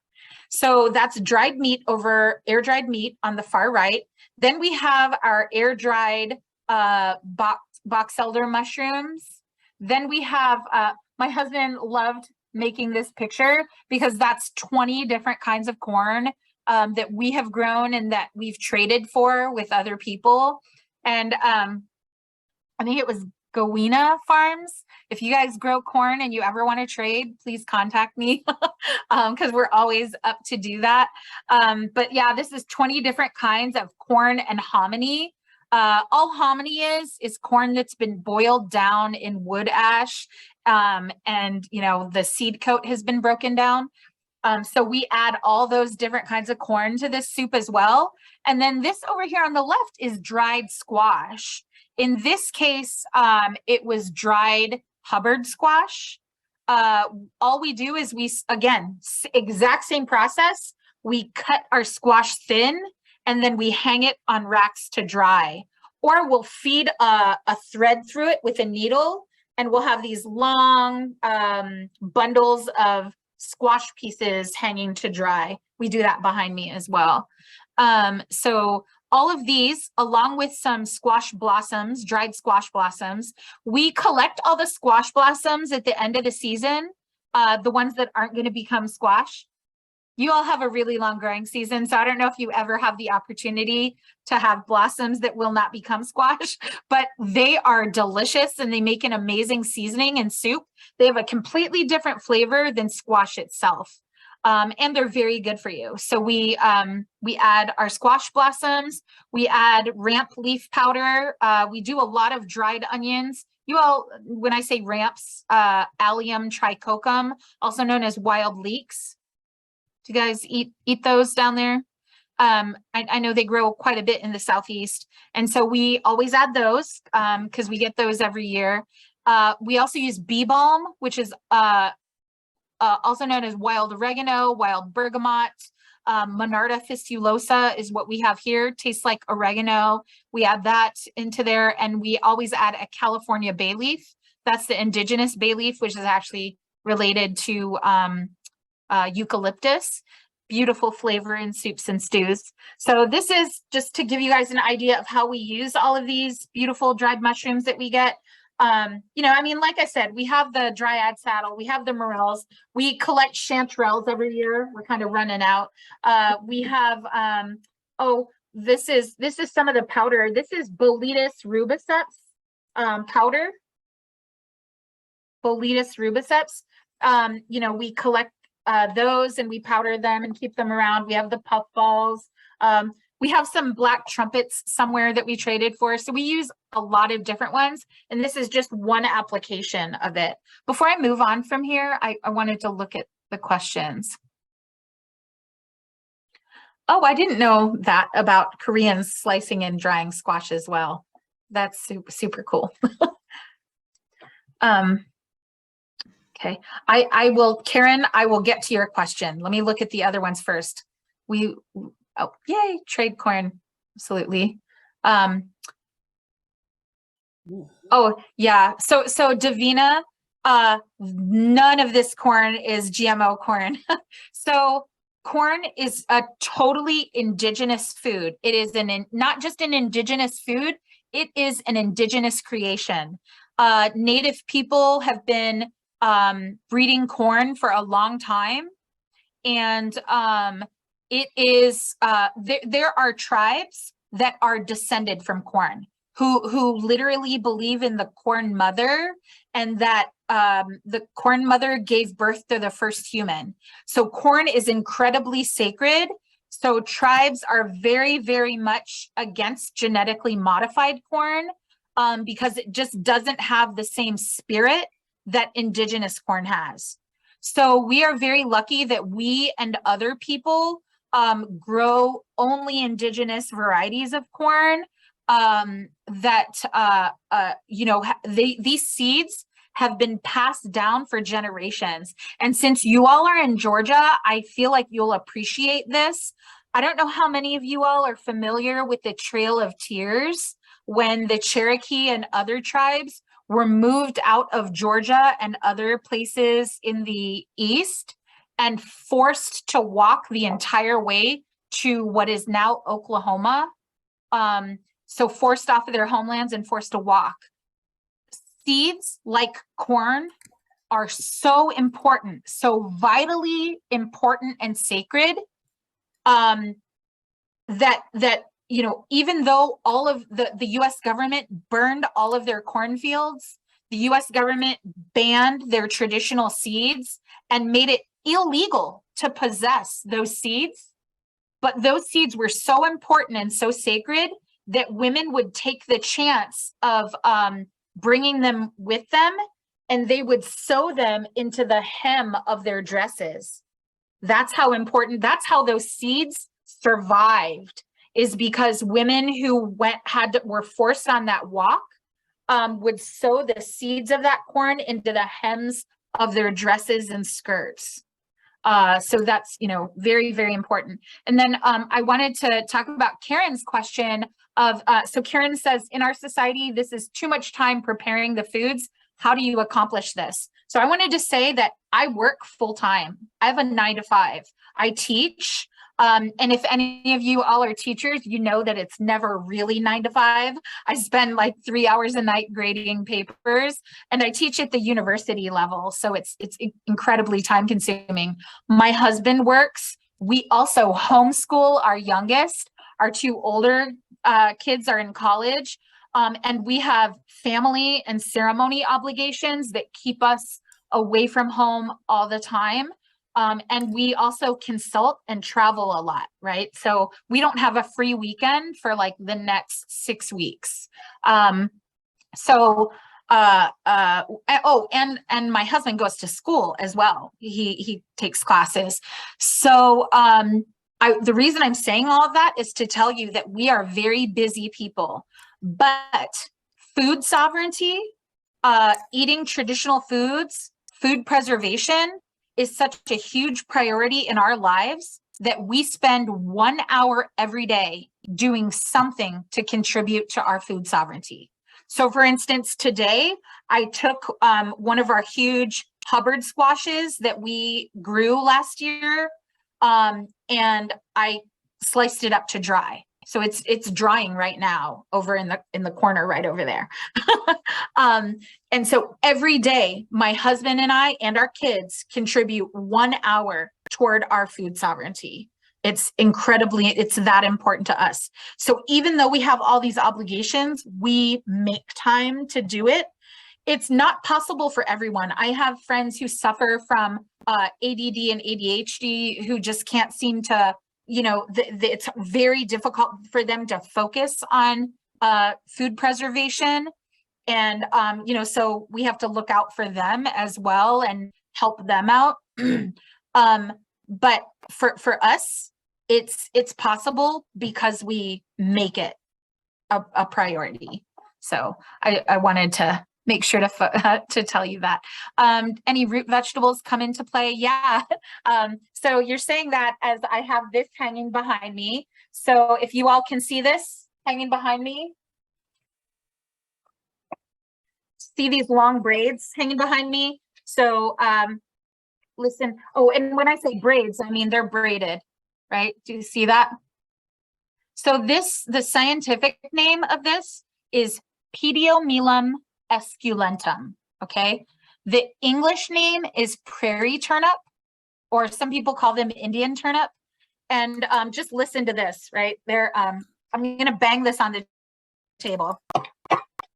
So that's dried meat over air dried meat on the far right. Then we have our air dried box elder mushrooms. Then we have, my husband loved making this picture because that's 20 different kinds of corn that we have grown and that we've traded for with other people. And I think it was Gowina Farms. If you guys grow corn and you ever want to trade, please contact me because we're always up to do that. But yeah, this is 20 different kinds of corn and hominy. All hominy is corn that's been boiled down in wood ash, and you know the seed coat has been broken down. So we add all those different kinds of corn to this soup as well. And then this over here on the left is dried squash. In this case, it was dried Hubbard squash. All we do is again, exact same process. We cut our squash thin and then we hang it on racks to dry. Or we'll feed a thread through it with a needle and we'll have these long bundles of squash pieces hanging to dry. We do that behind me as well. So all of these, along with some squash blossoms, dried squash blossoms, we collect all the squash blossoms at the end of the season, the ones that aren't going to become squash. You all have a really long growing season, so I don't know if you ever have the opportunity to have blossoms that will not become squash, but they are delicious and they make an amazing seasoning and soup. They have a completely different flavor than squash itself. And they're very good for you. So we add our squash blossoms, we add ramp leaf powder, we do a lot of dried onions. You all, when I say ramps, allium trichocum, also known as wild leeks. Do you guys eat those down there? I know they grow quite a bit in the Southeast. And so we always add those because we get those every year. We also use bee balm, which is also known as wild oregano, wild bergamot. Monarda fistulosa is what we have here. Tastes like oregano. We add that into there, and we always add a California bay leaf. That's the indigenous bay leaf, which is actually related to eucalyptus. Beautiful flavor in soups and stews. So this is just to give you guys an idea of how we use all of these beautiful dried mushrooms that we get. You know, I mean, like I said, we have the dryad saddle, we have the morels, we collect chanterelles every year. We're kind of running out. We have, oh, this is some of the powder. This is Boletus rubiceps powder. Boletus rubiceps. You know, we collect those and we powder them and keep them around. We have the puff balls. We have some black trumpets somewhere that we traded for. So we use a lot of different ones. And this is just one application of it. Before I move on from here, I wanted to look at the questions. Oh, I didn't know that about Koreans slicing and drying squash as well. That's super, super cool. Okay, Karen, I will get to your question. Let me look at the other ones first. oh, yay, trade corn. Absolutely. Oh yeah. So Davina, none of this corn is GMO corn. So corn is a totally indigenous food. It is not just an indigenous food, it is an indigenous creation. Native people have been breeding corn for a long time. And it is there are tribes that are descended from corn who literally believe in the corn mother, and that the corn mother gave birth to the first human. So corn is incredibly sacred. So tribes are very, very much against genetically modified corn because it just doesn't have the same spirit that indigenous corn has. So we are very lucky that we and other people grow only indigenous varieties of corn that, these seeds have been passed down for generations. And since you all are in Georgia, I feel like you'll appreciate this. I don't know how many of you all are familiar with the Trail of Tears, when the Cherokee and other tribes were moved out of Georgia and other places in the East and forced to walk the entire way to what is now Oklahoma. So forced off of their homelands and forced to walk. Seeds like corn are so important, so vitally important and sacred, that even though all of the US government burned all of their cornfields, the US government banned their traditional seeds and made it illegal to possess those seeds. But those seeds were so important and so sacred that women would take the chance of bringing them with them, and they would sew them into the hem of their dresses. That's how important, that's how those seeds survived, is because women who were forced on that walk would sew the seeds of that corn into the hems of their dresses and skirts. So that's, very, very important. And then I wanted to talk about Karen's question of, so Karen says, in our society, this is too much time preparing the foods. How do you accomplish this? So I wanted to say that I work full time. I have a 9-to-5. I teach. And if any of you all are teachers, you know that it's never really 9-to-5. I spend like 3 hours a night grading papers, and I teach at the university level. So it's incredibly time consuming. My husband works. We also homeschool our youngest. Our 2 older kids are in college. And we have family and ceremony obligations that keep us away from home all the time. And we also consult and travel a lot, right? So we don't have a free weekend for like the next 6 weeks. And my husband goes to school as well. He takes classes. So the reason I'm saying all of that is to tell you that we are very busy people, but food sovereignty, eating traditional foods, food preservation is such a huge priority in our lives that we spend 1 hour every day doing something to contribute to our food sovereignty. So for instance, today I took one of our huge Hubbard squashes that we grew last year, and I sliced it up to dry. So it's drying right now over in the corner right over there. And so every day, my husband and I and our kids contribute 1 hour toward our food sovereignty. It's that important to us. So even though we have all these obligations, we make time to do it. It's not possible for everyone. I have friends who suffer from ADD and ADHD who just can't seem to, it's very difficult for them to focus on food preservation. And, so we have to look out for them as well and help them out. But for us, it's possible because we make it a priority. So I wanted to make sure to tell you that. Any root vegetables come into play? Yeah. So you're saying that as I have this hanging behind me. So if you all can see this hanging behind me, see these long braids hanging behind me. So listen. Oh, and when I say braids, I mean they're braided, right? Do you see that? So the scientific name of this is Pediomelum esculentum, okay? The English name is prairie turnip, or some people call them Indian turnip. And just listen to this, right? I'm gonna bang this on the table,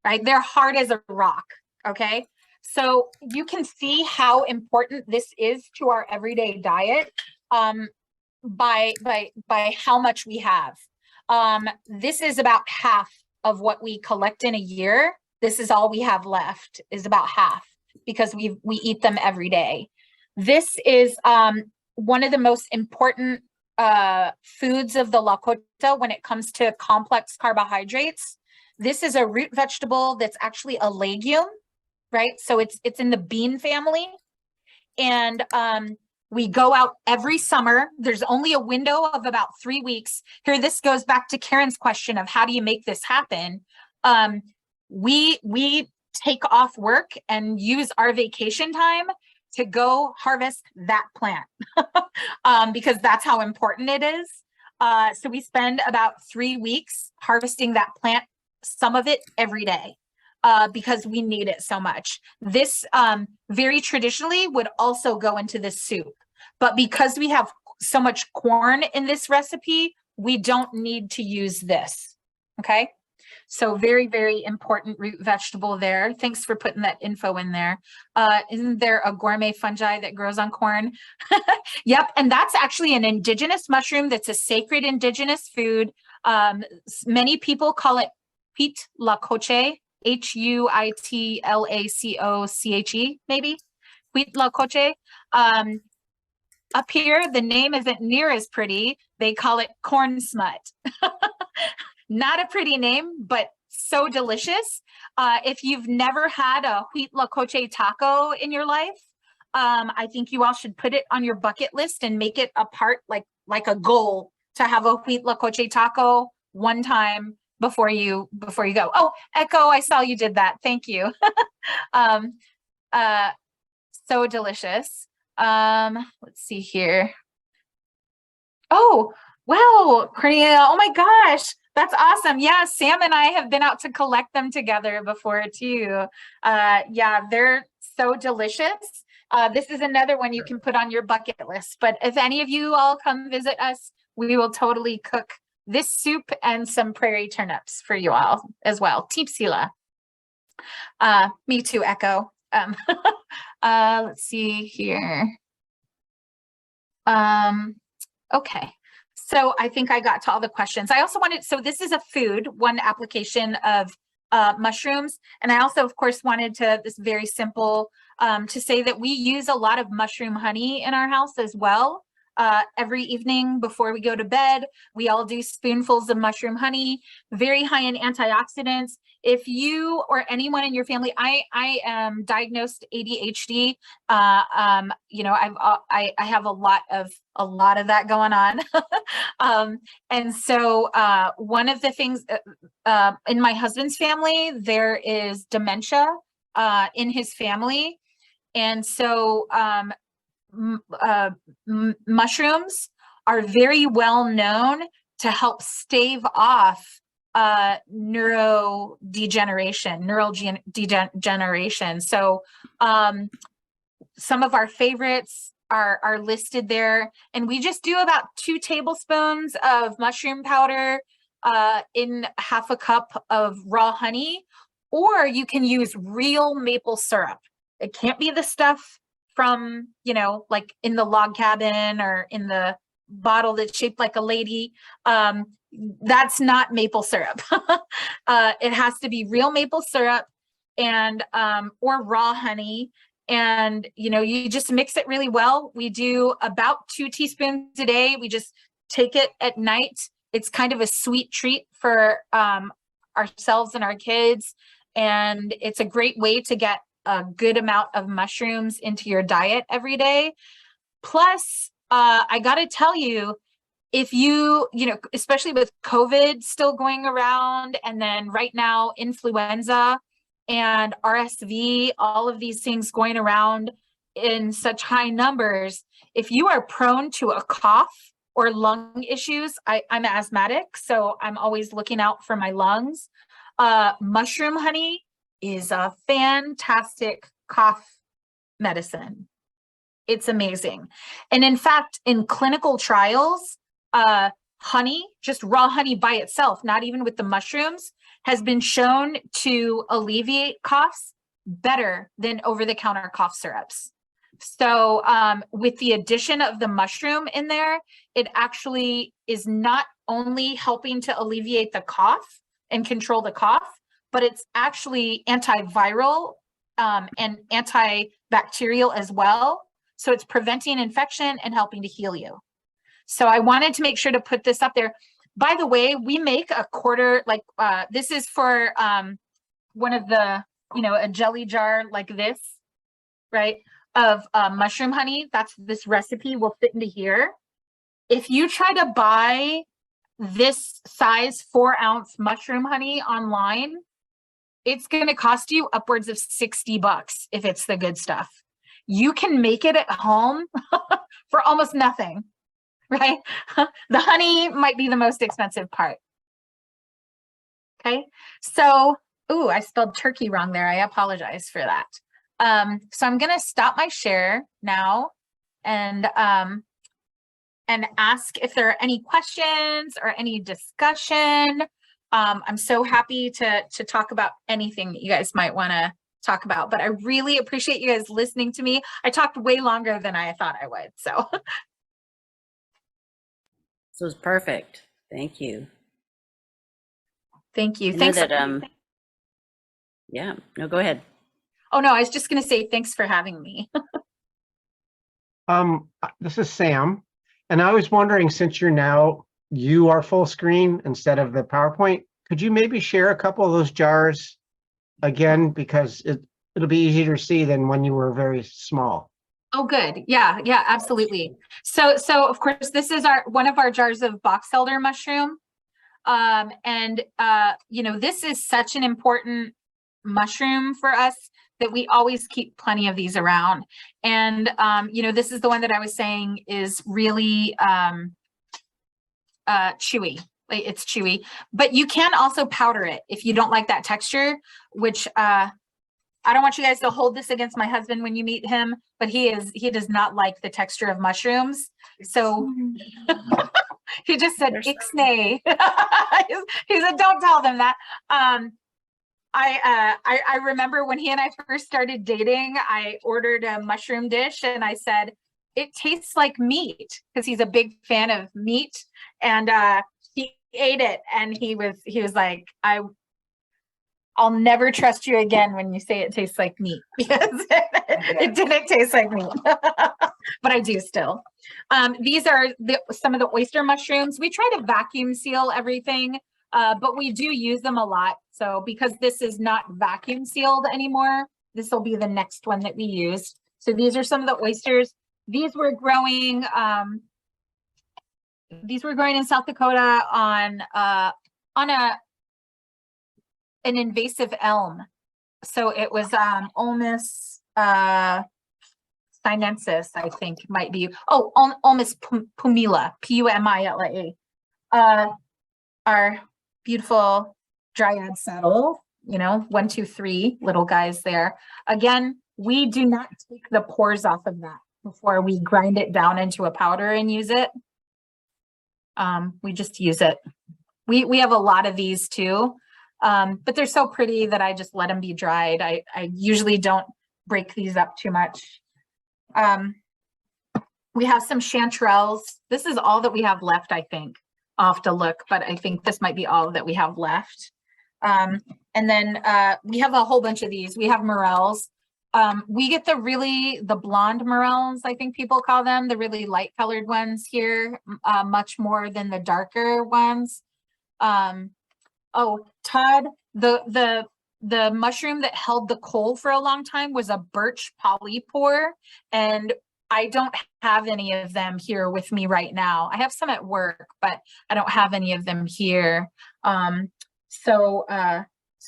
right? They're hard as a rock, okay? So you can see how important this is to our everyday diet by how much we have. This is about half of what we collect in a year. This is all we have left, is about half, because we eat them every day. This is one of the most important foods of the Lakota when it comes to complex carbohydrates. This is a root vegetable that's actually a legume, right? So it's in the bean family. And we go out every summer. There's only a window of about 3 weeks. Here, this goes back to Karen's question of how do you make this happen? We take off work and use our vacation time to go harvest that plant because that's how important it is. So we spend about 3 weeks harvesting that plant, some of it every day. Because we need it so much. This very traditionally would also go into this soup, but because we have so much corn in this recipe, we don't need to use this, okay? So very, very important root vegetable there. Thanks for putting that info in there. Isn't there a gourmet fungi that grows on corn? Yep, and that's actually an indigenous mushroom that's a sacred indigenous food. Many people call it huit lacoche, Huitlacoche, maybe, Huitlacoche. Up here, the name isn't near as pretty. They call it corn smut. Not a pretty name, but so delicious. If you've never had a Huitlacoche taco in your life, I think you all should put it on your bucket list and make it a part, like a goal to have a Huitlacoche taco one time before you go. Oh, Echo, I saw you did that. Thank you. So delicious. Let's see here. Oh, wow, Cornelia. Oh my gosh, that's awesome. Yeah, Sam and I have been out to collect them together before too. Yeah, they're so delicious. This is another one you can put on your bucket list. But if any of you all come visit us, we will totally cook this soup and some prairie turnips for you all as well. Tipsila. Me too, Echo. Let's see here. Okay. So I think I got to all the questions. I also wanted, so this is a food, one application of mushrooms. And I also, of course, wanted to, this very simple, to say that we use a lot of mushroom honey in our house as well. Every evening before we go to bed, we all do spoonfuls of mushroom honey, very high in antioxidants. If you or anyone in your family, I am diagnosed ADHD. You know, I have a lot of that going on. And so one of the things in my husband's family, there is dementia in his family. And so mushrooms are very well known to help stave off neural degeneration. So some of our favorites are listed there, and we just do about 2 tablespoons of mushroom powder in half a cup of raw honey, or you can use real maple syrup. It can't be the stuff from, you know, like in the log cabin or in the bottle that's shaped like a lady. That's not maple syrup. It has to be real maple syrup and or raw honey. And, you know, you just mix it really well. We do about 2 teaspoons a day. We just take it at night. It's kind of a sweet treat for ourselves and our kids. and it's a great way to get a good amount of mushrooms into your diet every day. Plus, I got to tell you, if you know, especially with COVID still going around, and then right now influenza and RSV, all of these things going around in such high numbers, if you are prone to a cough or lung issues, I'm asthmatic, so I'm always looking out for my lungs. Mushroom honey is a fantastic cough medicine. It's amazing. And in fact, in clinical trials, honey, just raw honey by itself, not even with the mushrooms, has been shown to alleviate coughs better than over-the-counter cough syrups. So with the addition of the mushroom in there, it actually is not only helping to alleviate the cough and control the cough, but it's actually antiviral and antibacterial as well. So it's preventing infection and helping to heal you. So I wanted to make sure to put this up there. By the way, we make a quarter, like this is for one of the, you know, a jelly jar like this, right, of mushroom honey. That's this recipe will fit into here. If you try to buy this size 4-ounce mushroom honey online, it's going to cost you upwards of $60 if it's the good stuff. You can make it at home for almost nothing, right? The honey might be the most expensive part. Okay, so, ooh, I spelled turkey wrong there. I apologize for that. So I'm going to stop my share now and ask if there are any questions or any discussion. I'm so happy to talk about anything that you guys might want to talk about, but I really appreciate you guys listening to me. I talked way longer than I thought I would, so. This was perfect. Thank you. Thank you. I know Thanks. that, yeah, no, go ahead. Oh, no, I was just going to say thanks for having me. This is Sam, and I was wondering, since you are full screen instead of the PowerPoint, could you maybe share a couple of those jars again, because it'll be easier to see than when you were very small. Oh, good. Yeah, absolutely. So of course, this is one of our jars of box elder mushroom. You know, this is such an important mushroom for us that we always keep plenty of these around. And, you know, this is the one that I was saying is really chewy. It's chewy, but you can also powder it if you don't like that texture, which I don't want you guys to hold this against my husband when you meet him, but he does not like the texture of mushrooms. So he just said ixnay. He said, don't tell them that. I remember when he and I first started dating, I ordered a mushroom dish and I said, it tastes like meat, because he's a big fan of meat. And he ate it and he was like, I'll never trust you again when you say it tastes like meat, because it didn't taste like meat, but I do still. These are some of the oyster mushrooms. We try to vacuum seal everything, but we do use them a lot. So because this is not vacuum sealed anymore, this will be the next one that we use. So these are some of the oysters. These were growing in South Dakota on an invasive elm. So it was Ulmus sinensis, I think might be. Oh, Ulmus pumila, Pumila. Our beautiful dryad saddle, you know, 1, 2, 3 little guys there. Again, we do not take the pores off of that before we grind it down into a powder and use it. We just use it. We have a lot of these too. But they're so pretty that I just let them be dried. I usually don't break these up too much. We have some chanterelles. This is all that we have left, I think. I'll have to look, but I think this might be all that we have left. And then we have a whole bunch of these. We have morels. We get the blonde morels, I think people call them, the really light colored ones here, much more than the darker ones. Oh, Todd, the the mushroom that held the coal for a long time was a birch polypore, and I don't have any of them here with me right now. I have some at work, but I don't have any of them here. So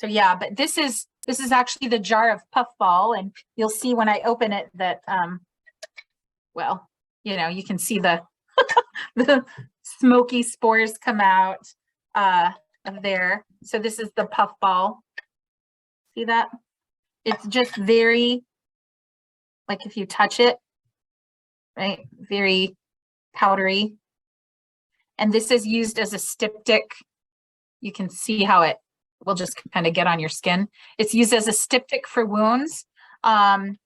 yeah, but this is actually the jar of puffball, and you'll see when I open it that, well, you know, you can see the the smoky spores come out of there. So this is the puffball. See that? It's just very, like if you touch it, right? Very powdery. And this is used as a styptic. You can see how it will just kind of get on your skin. It's used as a styptic for wounds. And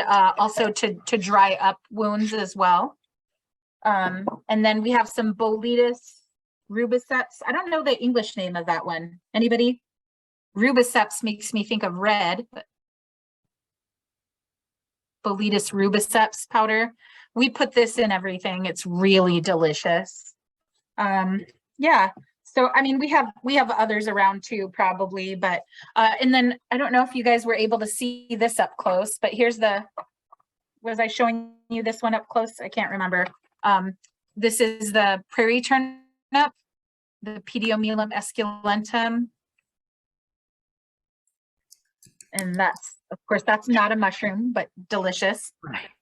also to dry up wounds as well. And then we have some Boletus rubiceps. I don't know the English name of that one. Anybody? Rubiceps makes me think of red, but Boletus rubiceps powder. We put this in everything. It's really delicious. Yeah. So, I mean, we have others around too, probably, but, and then I don't know if you guys were able to see this up close, but here's was I showing you this one up close? I can't remember. This is the prairie turnip, the Pediomelum esculentum. And that's, of course, that's not a mushroom, but delicious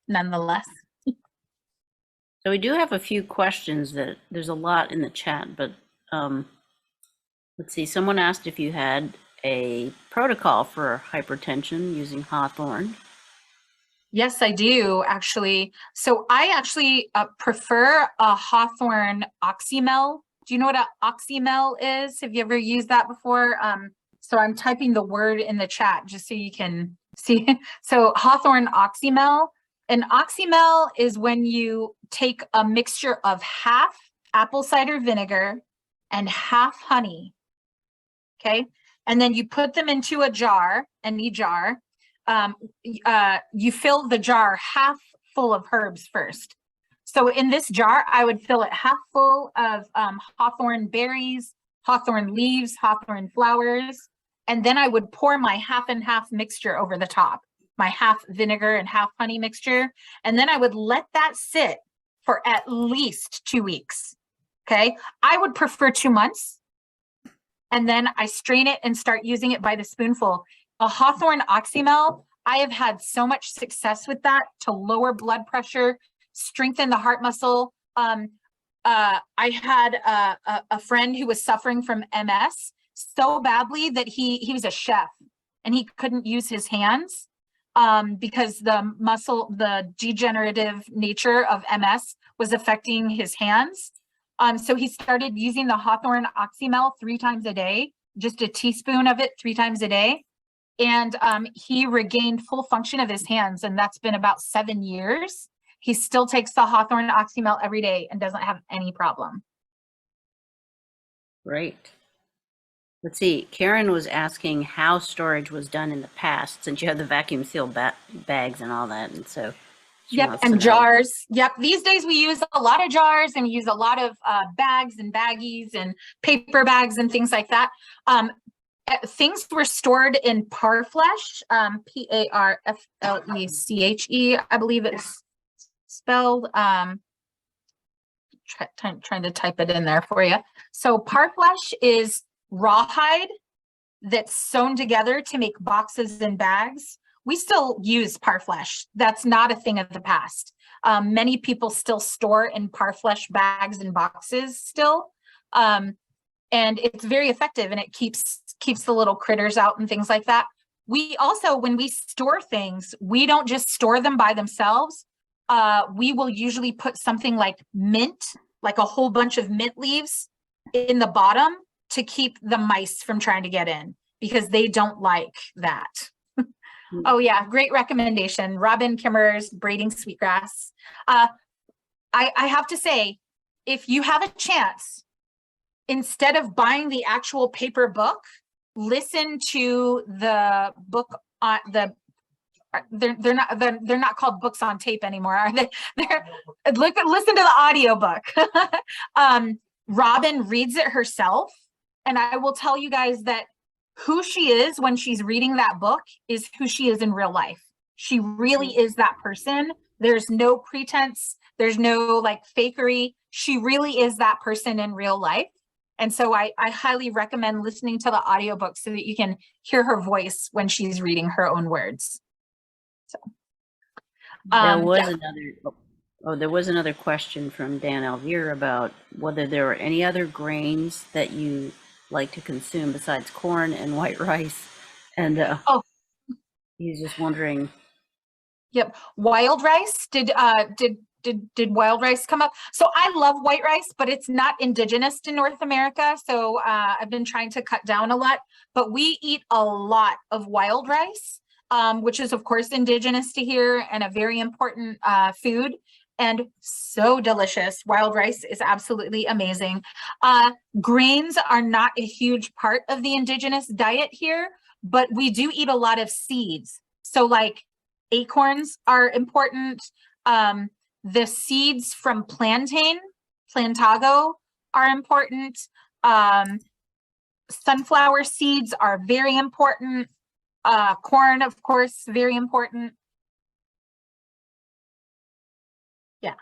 nonetheless. So we do have a few questions that there's a lot in the chat, but let's see, someone asked if you had a protocol for hypertension using hawthorn. Yes, I do actually. So I actually prefer a hawthorn oxymel. Do you know what an oxymel is? Have you ever used that before? So I'm typing the word in the chat just so you can see. So hawthorn oxymel. An oxymel is when you take a mixture of half apple cider vinegar and half honey. Okay. And then you put them into a jar, any jar. You fill the jar half full of herbs first. So in this jar, I would fill it half full of hawthorn berries, hawthorn leaves, hawthorn flowers, and then I would pour my half and half mixture over the top, my half vinegar and half honey mixture, and then I would let that sit for at least 2 weeks. Okay, I would prefer 2 months, and then I strain it and start using it by the spoonful. A hawthorn oxymel, I have had so much success with that to lower blood pressure, strengthen the heart muscle. I had a friend who was suffering from MS so badly that he was a chef and he couldn't use his hands because the degenerative nature of MS was affecting his hands. So he started using the hawthorn oxymel 3 times a day, just a teaspoon of it 3 times a day. And he regained full function of his hands, and that's been about 7 years. He still takes the hawthorn oxymel every day and doesn't have any problem. Great. Let's see, Karen was asking how storage was done in the past, since you have the vacuum sealed bags and all that, and so. Yep, and jars. Yep, these days we use a lot of jars and we use a lot of bags and baggies and paper bags and things like that. Things were stored in parfleche, P-A-R-F-L-E-C-H-E, I believe it's spelled. Trying to type it in there for you. So parfleche is rawhide that's sewn together to make boxes and bags. We still use parfleche. That's not a thing of the past. Many people still store in parfleche bags and boxes still. And it's very effective, and it keeps the little critters out and things like that. We also, when we store things, we don't just store them by themselves. We will usually put something like mint, like a whole bunch of mint leaves in the bottom to keep the mice from trying to get in, because they don't like that. Oh yeah, great recommendation. Robin Kimmerer's Braiding Sweetgrass. I have to say, if you have a chance, instead of buying the actual paper book, listen to the book on they're not called books on tape anymore, are they? Listen to the audiobook. Robin reads it herself, and I will tell you guys that who she is when she's reading that book is who she is in real life. She really is that person. There's no pretense. There's no like fakery. She really is that person in real life. And so I highly recommend listening to the audiobook so that you can hear her voice when she's reading her own words. So There was yeah. there was another question from Dan Alvier about whether there were any other grains that you like to consume besides corn and white rice. And he's just wondering. Yep. Wild rice. Did wild rice come up? So I love white rice, but it's not indigenous to North America. So I've been trying to cut down a lot, but we eat a lot of wild rice, which is of course indigenous to here and a very important food and so delicious. Wild rice is absolutely amazing. Grains are not a huge part of the indigenous diet here, but we do eat a lot of seeds. So like acorns are important. The seeds from plantago are important. Sunflower seeds are very important. Corn, of course, very important. Yeah.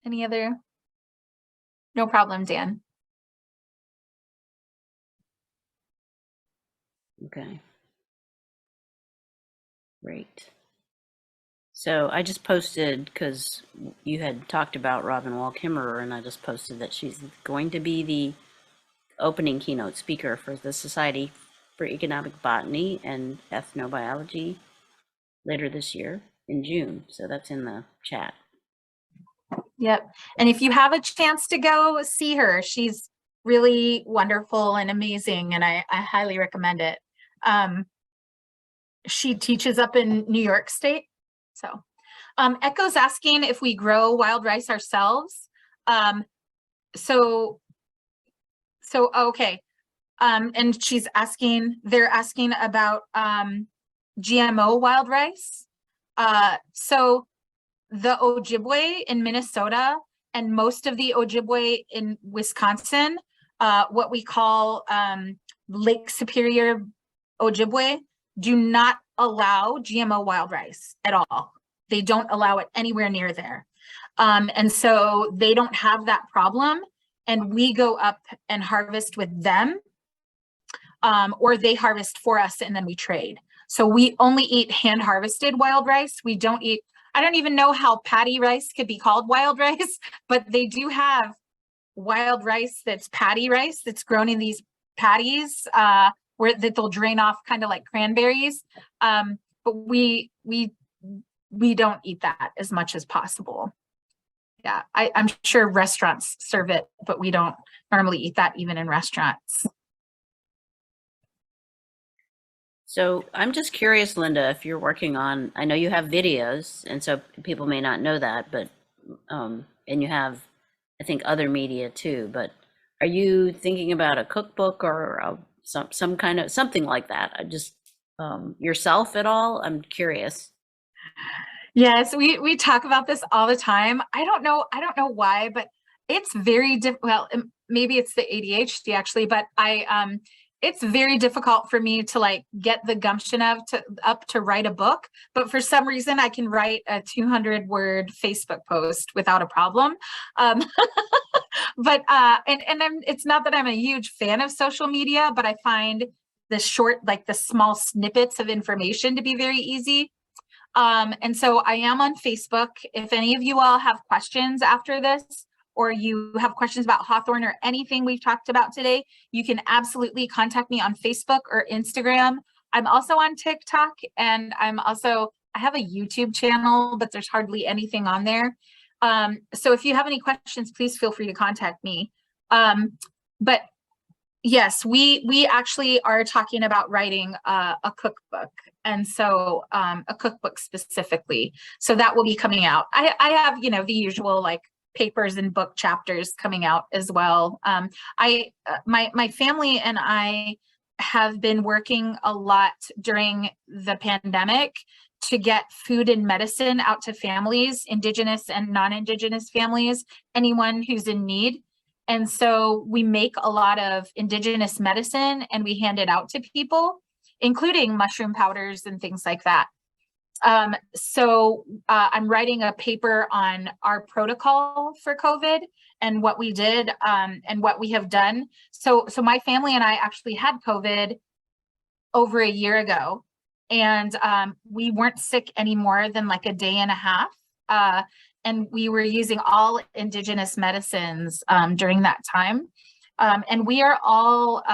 Any other? No problem, Dan. Okay. Great. So I just posted, because you had talked about Robin Wall Kimmerer, and I just posted that she's going to be the opening keynote speaker for the Society for Economic Botany and Ethnobiology later this year in June. So that's in the chat. Yep. And if you have a chance to go see her, she's really wonderful and amazing, and I highly recommend it. She teaches up in New York State. So Echo's asking if we grow wild rice ourselves. So okay. And they're asking about GMO wild rice. So the Ojibwe in Minnesota and most of the Ojibwe in Wisconsin, what we call Lake Superior Ojibwe, do not allow GMO wild rice at all. They don't allow it anywhere near there. And so they don't have that problem. And we go up and harvest with them, or they harvest for us and then we trade. So we only eat hand harvested wild rice. We don't eat, I don't even know how patty rice could be called wild rice, but they do have wild rice that's patty rice that's grown in these patties where that they'll drain off kind of like cranberries. But we don't eat that as much as possible. Yeah, I'm sure restaurants serve it, but we don't normally eat that even in restaurants. So I'm just curious, Linda, if you're working on, I know you have videos, and so people may not know that, but, and you have, I think, other media too, but are you thinking about a cookbook or some kind of, something like that? I just, yourself at all? I'm curious. Yes, we talk about this all the time. I don't know why, but it's very well, maybe it's the ADHD actually, but it's very difficult for me to like get the gumption up to write a book, but for some reason I can write a 200-word Facebook post without a problem. But it's not that I'm a huge fan of social media, but I find the small snippets of information to be very easy. And so I am on Facebook. If any of you all have questions after this, or you have questions about Hawthorne or anything we've talked about today, you can absolutely contact me on Facebook or Instagram. I'm also on TikTok, and I have a YouTube channel, but there's hardly anything on there. So if you have any questions, please feel free to contact me. But yes, we actually are talking about writing a cookbook, and so a cookbook specifically. So that will be coming out. I have, the usual like papers and book chapters coming out as well. My family and I have been working a lot during the pandemic to get food and medicine out to families, Indigenous and non-Indigenous families, anyone who's in need. And so we make a lot of indigenous medicine and we hand it out to people, including mushroom powders and things like that. So I'm writing a paper on our protocol for COVID and what we did and what we have done. So my family and I actually had COVID over a year ago, and we weren't sick any more than like a day and a half. And we were using all indigenous medicines during that time. And we are all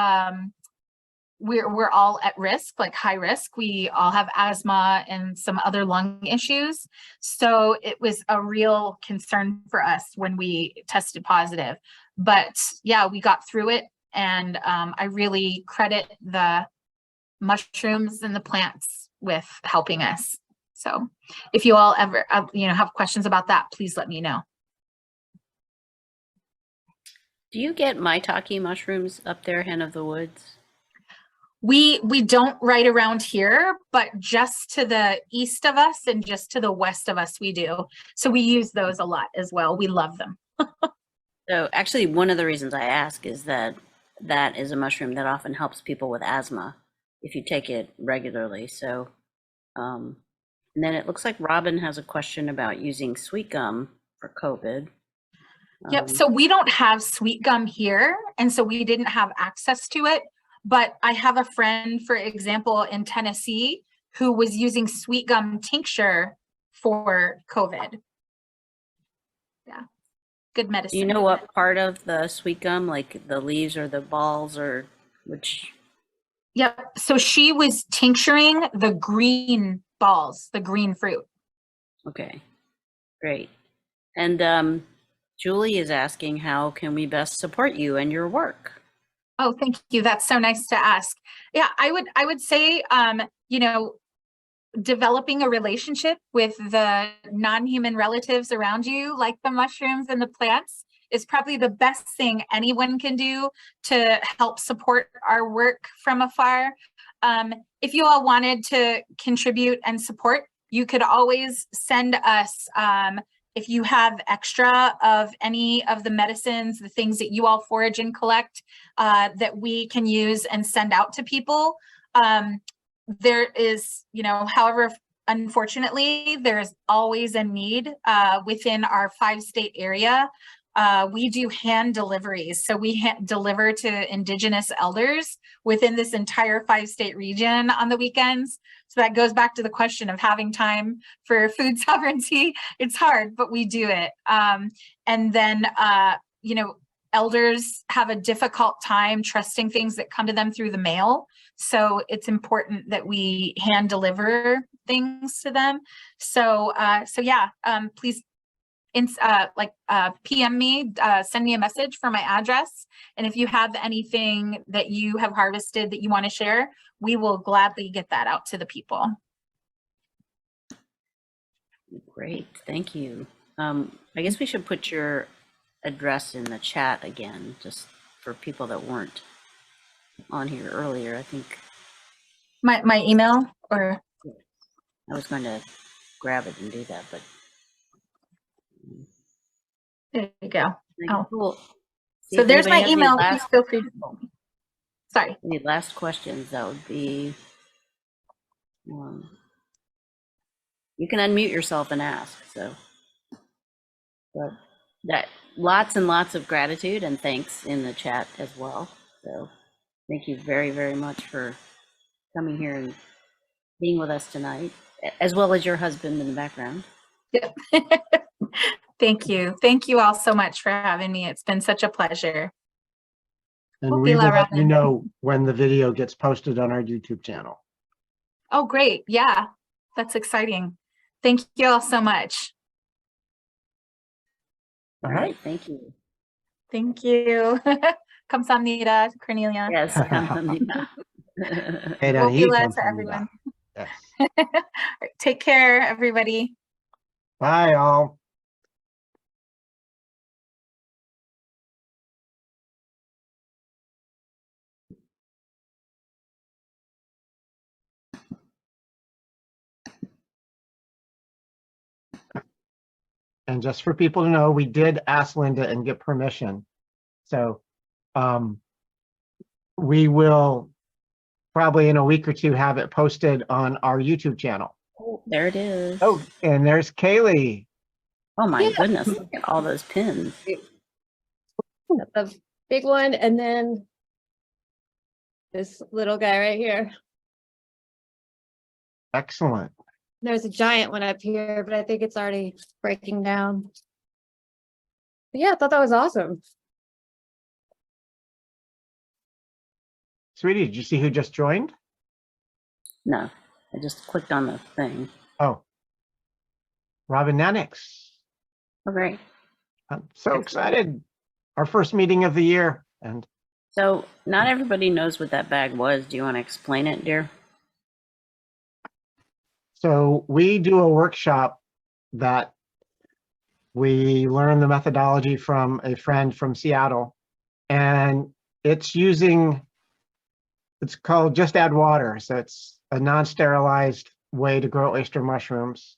we're all at risk, like high risk. We all have asthma and some other lung issues. So it was a real concern for us when we tested positive. But yeah, we got through it. And I really credit the mushrooms and the plants with helping us. So if you all ever, have questions about that, please let me know. Do you get maitake mushrooms up there, Hen of the Woods? We don't right around here, but just to the east of us and just to the west of us, we do. So we use those a lot as well. We love them. So actually, one of the reasons I ask is that that is a mushroom that often helps people with asthma if you take it regularly. So, and then it looks like Robin has a question about using sweet gum for COVID. Yep. So we don't have sweet gum here, and so we didn't have access to it. But I have a friend, for example, in Tennessee, who was using sweet gum tincture for COVID. Yeah, good medicine. Do you know what part of the sweet gum, like the leaves or the balls, or which? Yep. So she was tincturing the green balls, the green fruit. Okay, great. And Julie is asking, how can we best support you and your work? Oh, thank you. That's so nice to ask. Yeah, I would say, developing a relationship with the non-human relatives around you, like the mushrooms and the plants, is probably the best thing anyone can do to help support our work from afar. If you all wanted to contribute and support, you could always send us, if you have extra of any of the medicines, the things that you all forage and collect, that we can use and send out to people. There is, however, unfortunately, there's always a need within our 5-state area. We do hand deliveries. So we deliver to Indigenous elders within this entire 5-state region on the weekends. So that goes back to the question of having time for food sovereignty. It's hard, but we do it. And then, elders have a difficult time trusting things that come to them through the mail. So it's important that we hand deliver things to them. So, yeah, please PM me, send me a message for my address. And if you have anything that you have harvested that you want to share, we will gladly get that out to the people. Great, thank you. I guess we should put your address in the chat again, just for people that weren't on here earlier. I think My email, or I was going to grab it and do that, but there you go. Oh, cool. So there's my email. Please feel free to call me. Sorry. Any last questions? That would be, you can unmute yourself and ask. So, but that lots and lots of gratitude and thanks in the chat as well. So thank you very, very much for coming here and being with us tonight, as well as your husband in the background. Yep. Thank you. Thank you all so much for having me. It's been such a pleasure. And we will let you know when the video gets posted on our YouTube channel. Oh, great. Yeah, that's exciting. Thank you all so much. All right. Thank you. Thank you. Kamsahamnida, Cornelia. Yes, kamsahamnida. To everyone. Yes. Right, take care, everybody. Bye, all. And just for people to know, we did ask Linda and get permission. So we will probably in a week or two have it posted on our YouTube channel. Oh, there it is. Oh, and there's Kaylee. Oh my goodness, look at all those pins. Got the big one, and then this little guy right here. Excellent. There's a giant one up here, but I think it's already breaking down. But yeah, I thought that was awesome. Sweetie, did you see who just joined? No, I just clicked on the thing. Oh, Robin Nanix. Oh, great. I'm so excited. Our first meeting of the year. And So not everybody knows what that bag was. Do you want to explain it, dear? so we do a workshop that we learn the methodology from a friend from Seattle. And it's called Just Add Water. So it's a non-sterilized way to grow oyster mushrooms.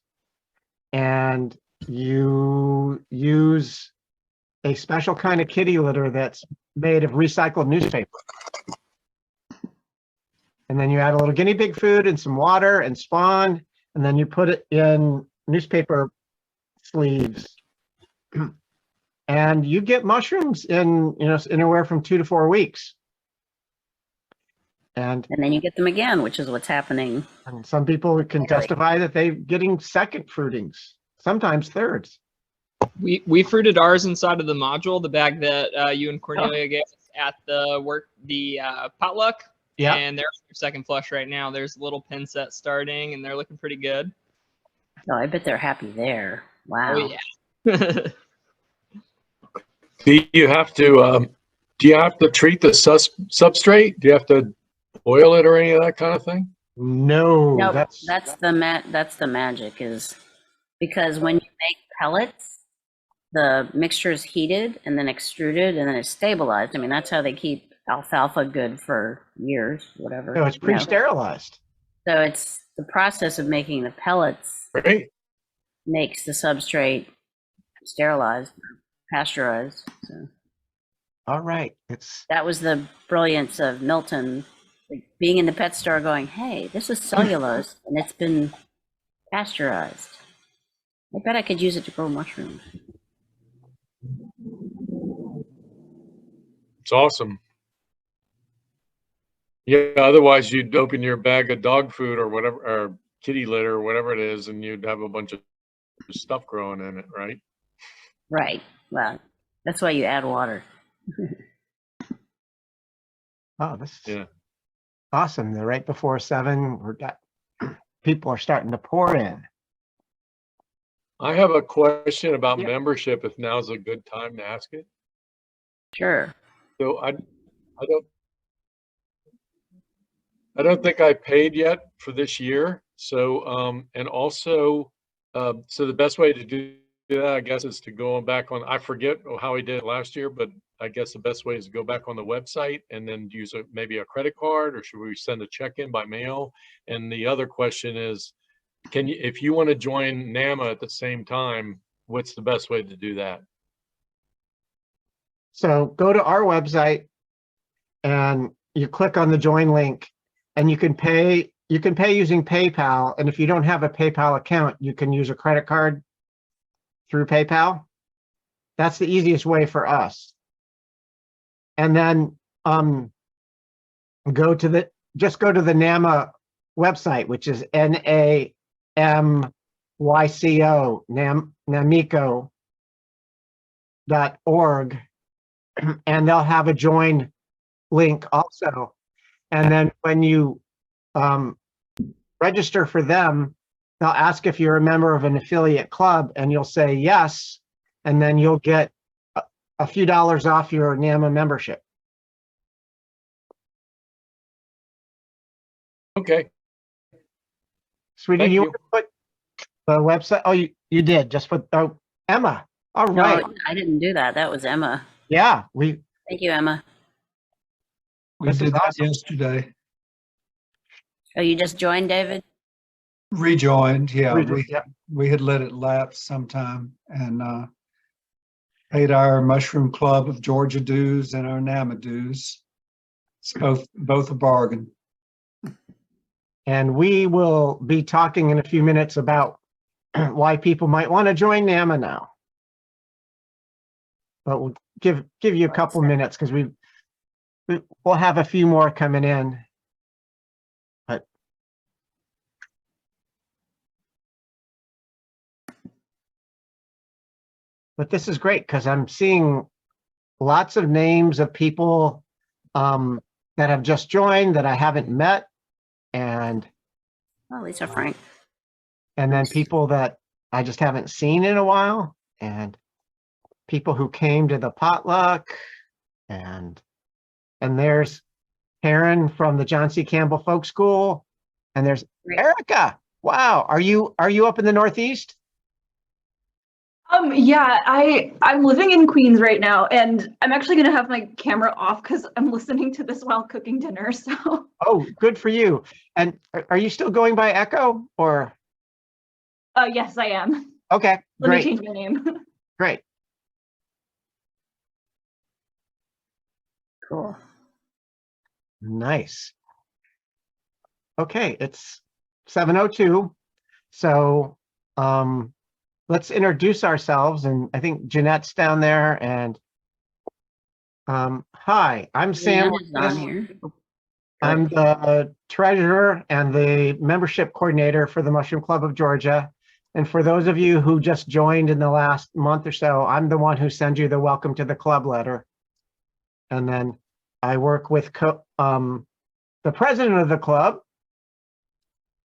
And you use a special kind of kitty litter that's made of recycled newspaper. And then you add a little guinea pig food and some water and spawn, and then you put it in newspaper sleeves. And you get mushrooms in, anywhere from 2 to 4 weeks. And And then you get them again, which is what's happening. some people can testify that they're getting second fruitings, sometimes thirds. We fruited ours inside of the module, the bag that you and Cornelia gave us at the potluck. Yeah. And they're on their second flush right now. There's a little pin set starting, and they're looking pretty good. Oh, I bet they're happy there. Wow. Oh yeah. Do you have to treat the substrate? Do you have to boil it or any of that kind of thing? No, No, that's that's the magic, is because when you make pellets, the mixture is heated and then extruded and then it's stabilized. I mean, that's how they keep alfalfa good for years, whatever. no, it's you know. pre-sterilized. So it's the process of making the pellets Right. makes the substrate sterilized, pasteurized. So All right, that was the brilliance of Milton, like being in the pet store going, hey, this is cellulose and it's been pasteurized. I bet I could use it to grow mushrooms. It's awesome. Yeah, otherwise you'd open your bag of dog food or whatever, or kitty litter or whatever it is, and you'd have a bunch of stuff growing in it, right? Right. Well, that's why you add water. oh, this is Yeah. awesome. They're right before 7. People are starting to pour in. I have a question about Yeah. membership, if now's a good time to ask it. Sure. So I don't think I paid yet for this year. So, and also, so the best way to do that, I guess, is to go back on, I forget how we did it last year, but I guess the best way is to go back on the website and then use maybe a credit card, or should we send a check in by mail? And the other question is, if you want to join NAMA at the same time, what's the best way to do that? So go to our website and you click on the join link, and you can pay using PayPal. And if you don't have a PayPal account, you can use a credit card through PayPal. That's the easiest way for us. And then just go to the NAMA website, which is NAMYCO, namico.org, and they'll have a join link also. And then when you register for them, they'll ask if you're a member of an affiliate club, and you'll say yes, and then you'll get a few dollars off your NAMA membership. Okay. Sweetie, Thank you you. want to put the website? Oh, you did. Just put Emma. All right. No, I didn't do that. That was Emma. Yeah, Thank you, Emma. We This is did that awesome. yesterday. Oh, you just joined, David? Rejoined, yeah. Yeah. We had let it lapse sometime, and Paid our Mushroom Club of Georgia dues and our NAMA dues. It's both a bargain. And we will be talking in a few minutes about why people might want to join NAMA now. But we'll give you a couple minutes because we'll have a few more coming in. But this is great because I'm seeing lots of names of people that have just joined that I haven't met, and Oh, Lisa Frank. then people that I just haven't seen in a while, and people who came to the potluck, and there's Karen from the John C. Campbell Folk School, and there's Erica. Wow, are you up in the Northeast? Yeah, I'm living in Queens right now, and I'm actually gonna have my camera off because I'm listening to this while cooking dinner. So, Oh, good for you. And are you still going by Echo or? yes, I am. Okay, Let me great, change my name. great. Cool. Nice. Okay, it's 7:02. So let's introduce ourselves. And I think Jeanette's down there. And hi, I'm Sam. Leanne is on here. I'm the treasurer and the membership coordinator for the Mushroom Club of Georgia. And for those of you who just joined in the last month or so, I'm the one who sends you the welcome to the club letter. And then I work with the president of the club.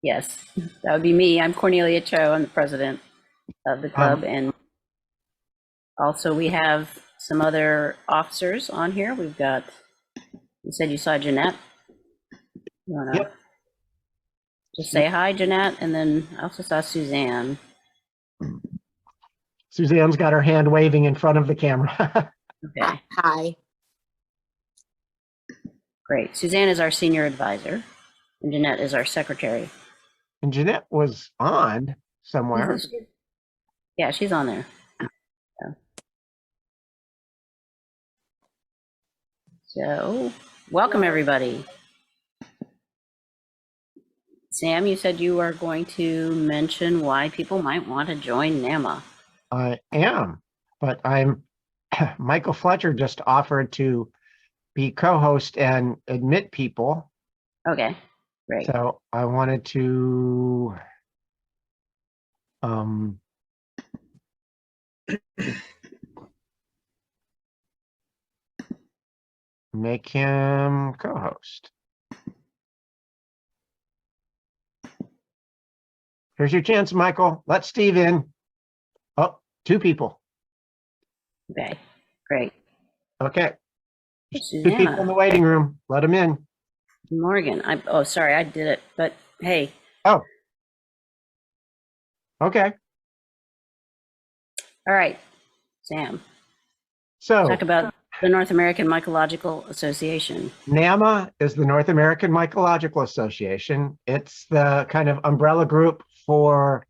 Yes, that would be me. I'm Cornelia Cho. I'm the president of the club. And also we have some other officers on here. We've got, you said you saw Jeanette. You wanna Yep. just say hi, Jeanette, and then I also saw Suzanne. Suzanne's got her hand waving in front of the camera. Okay, Hi. great. Suzanne is our senior advisor, and Jeanette is our secretary. And Jeanette was on somewhere. Yeah, she's on there. So, welcome everybody. Sam, you said you are going to mention why people might want to join NAMA. I am, but Michael Fletcher just offered to be co-host and admit people. Okay, great. So I wanted to make him co-host. Here's your chance, Michael. Let Steve in. Oh, 2 people. Okay, great. Okay. 2 Susanna. people in the waiting room. Let them in. Morgan, oh, sorry, I did it, but hey. Oh. Okay. All right, Sam. So Talk about the North American Mycological Association. NAMA is the North American Mycological Association. It's the kind of umbrella group for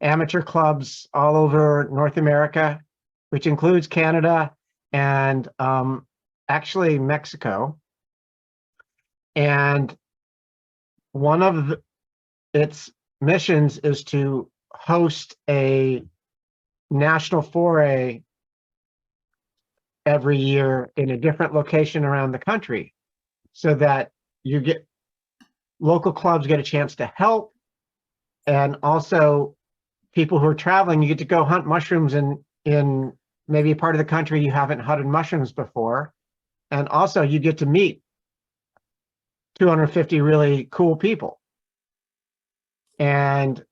amateur clubs all over North America, which includes Canada and actually Mexico. And one of its missions is to host a national foray every year in a different location around the country, so that local clubs get a chance to help, and also people who are traveling, you get to go hunt mushrooms in maybe a part of the country you haven't hunted mushrooms before, and also you get to meet 250 really cool people. And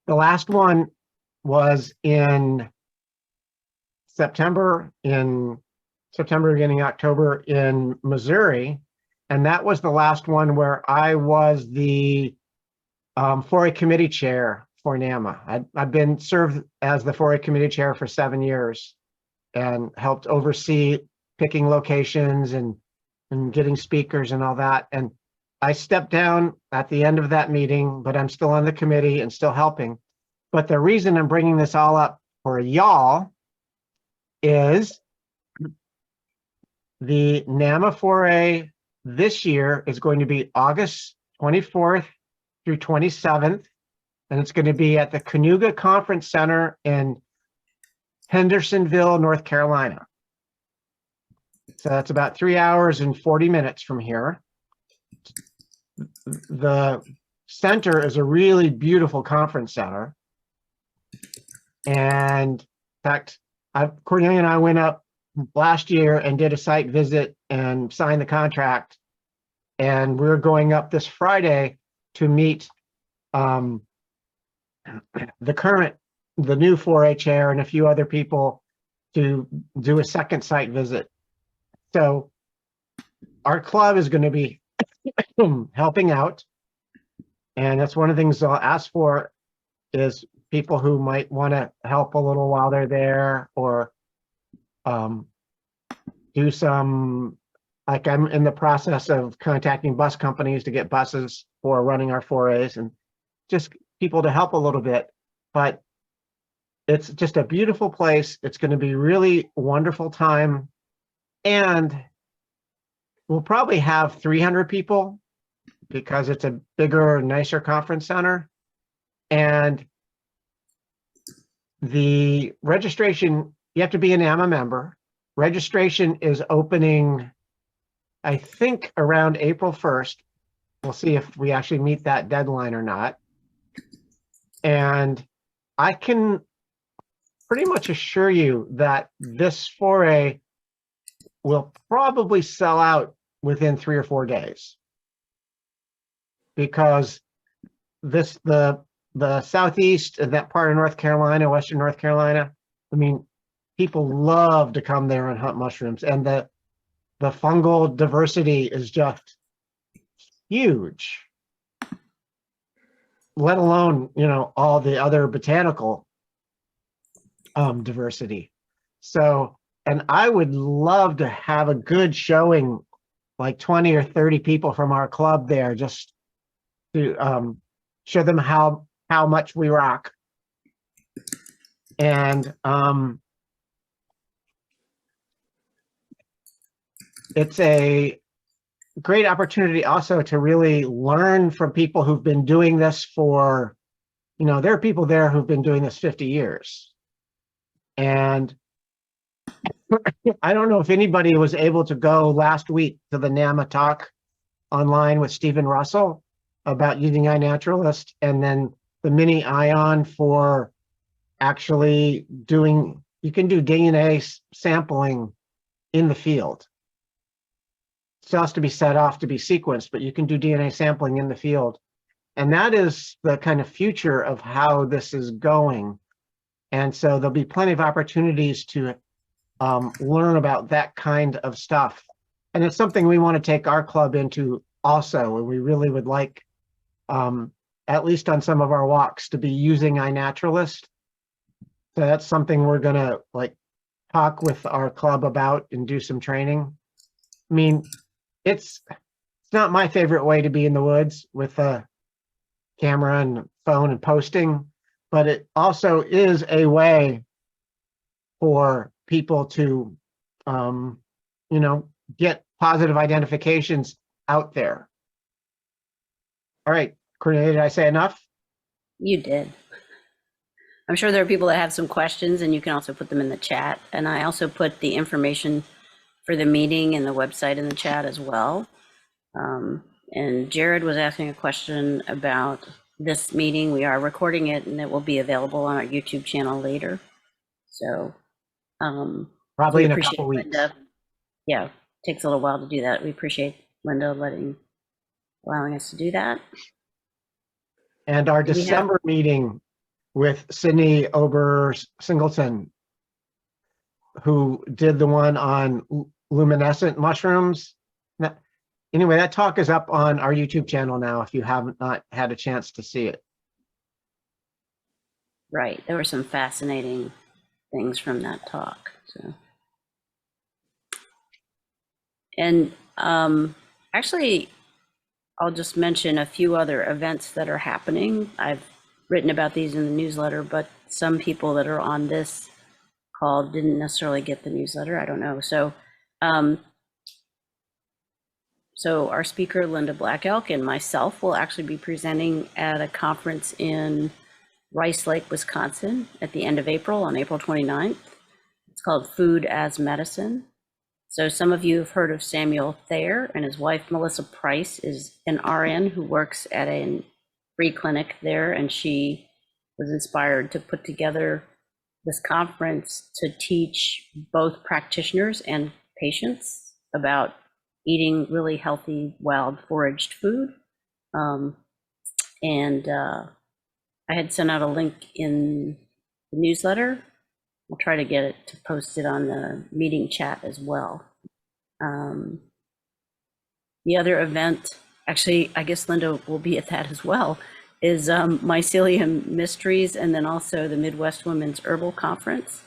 the last one was in September, beginning October in Missouri. And that was the last one where I was the 4A committee chair for NAMA. I've been served as the 4A committee chair for 7 years and helped oversee picking locations and getting speakers and all that. And I stepped down at the end of that meeting, but I'm still on the committee and still helping. But the reason I'm bringing this all up for y'all is the NAMA 4A this year is going to be August 24th through 27th. And it's going to be at the Cayuga Conference Center in Hendersonville, North Carolina. So that's about 3 hours and 40 minutes from here. The center is a really beautiful conference center. And in fact, Cornelia and I went up last year and did a site visit and signed the contract. And we're going up this Friday to meet the new 4A chair and a few other people to do a second site visit. So our club is going to be helping out. And that's one of the things I'll ask for is people who might want to help a little while they're there, or do some, like I'm in the process of contacting bus companies to get buses for running our 4As, and just people to help a little bit. But it's just a beautiful place. It's going to be really wonderful time. And we'll probably have 300 people because it's a bigger, nicer conference center. And the registration, you have to be an AMA member. Registration is opening, I think, around April 1st. We'll see if we actually meet that deadline or not. And I can pretty much assure you that this 4A will probably sell out within 3 or 4 days, because the Southeast, that part of North Carolina, Western North Carolina, I mean, people love to come there and hunt mushrooms, and the fungal diversity is just huge, let alone, you know, all the other botanical diversity. So, and I would love to have a good showing, like 20 or 30 people from our club there, just to show them how much we rock. And it's a great opportunity also to really learn from people who've been doing this for, you know, there are people there who've been doing this 50 years. And I don't know if anybody was able to go last week to the NAMA talk online with Stephen Russell about using iNaturalist, and then the mini ion for actually doing, you can do DNA sampling in the field. It still has to be set off to be sequenced, but you can do DNA sampling in the field. And that is the kind of future of how this is going. And so there'll be plenty of opportunities to learn about that kind of stuff. And it's something we want to take our club into also, and we really would like, at least on some of our walks, to be using iNaturalist. So that's something we're gonna like talk with our club about and do some training. I mean, it's not my favorite way to be in the woods with a camera and phone and posting, but it also is a way for people to, you know, get positive identifications out there. All right, Cornelia, did I say enough? You did. I'm sure there are people that have some questions, and you can also put them in the chat. And I also put the information for the meeting and the website in the chat as well. And Jared was asking a question about this meeting. We are recording it, and it will be available on our YouTube channel later. So Probably we in a appreciate couple weeks. Linda. Yeah, takes a little while to do that. We appreciate Linda allowing us to do that. And our Do we have- December meeting with Sydney Ober-Singleton, who did the one on luminescent mushrooms. Anyway, that talk is up on our YouTube channel now if you haven't not had a chance to see it. Right, there were some fascinating things from that talk. So, and actually, I'll just mention a few other events that are happening. I've written about these in the newsletter, but some people that are on this called, didn't necessarily get the newsletter. I don't know. So, so our speaker, Linda Black Elk, and myself will actually be presenting at a conference in Rice Lake, Wisconsin at the end of April, on April 29th. It's called Food as Medicine. So some of you have heard of Samuel Thayer, and his wife, Melissa Price, is an RN who works at a free clinic there, and she was inspired to put together this conference to teach both practitioners and patients about eating really healthy, wild foraged food. I had sent out a link in the newsletter. I'll try to get it to post it on the meeting chat as well. The other event, actually, I guess Linda will be at that as well, is Mycelium Mysteries, and then also the Midwest Women's Herbal Conference.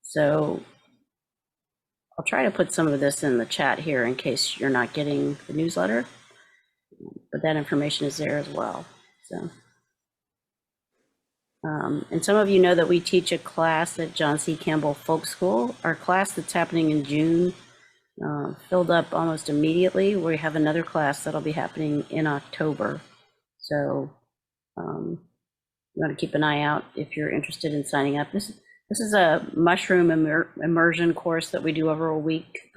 So I'll try to put some of this in the chat here in case you're not getting the newsletter, but that information is there as well. So, and some of you know that we teach a class at John C. Campbell Folk School. Our class that's happening in June filled up almost immediately. We have another class that'll be happening in October. So you want to keep an eye out if you're interested in signing up. This is a mushroom immersion course that we do over a week.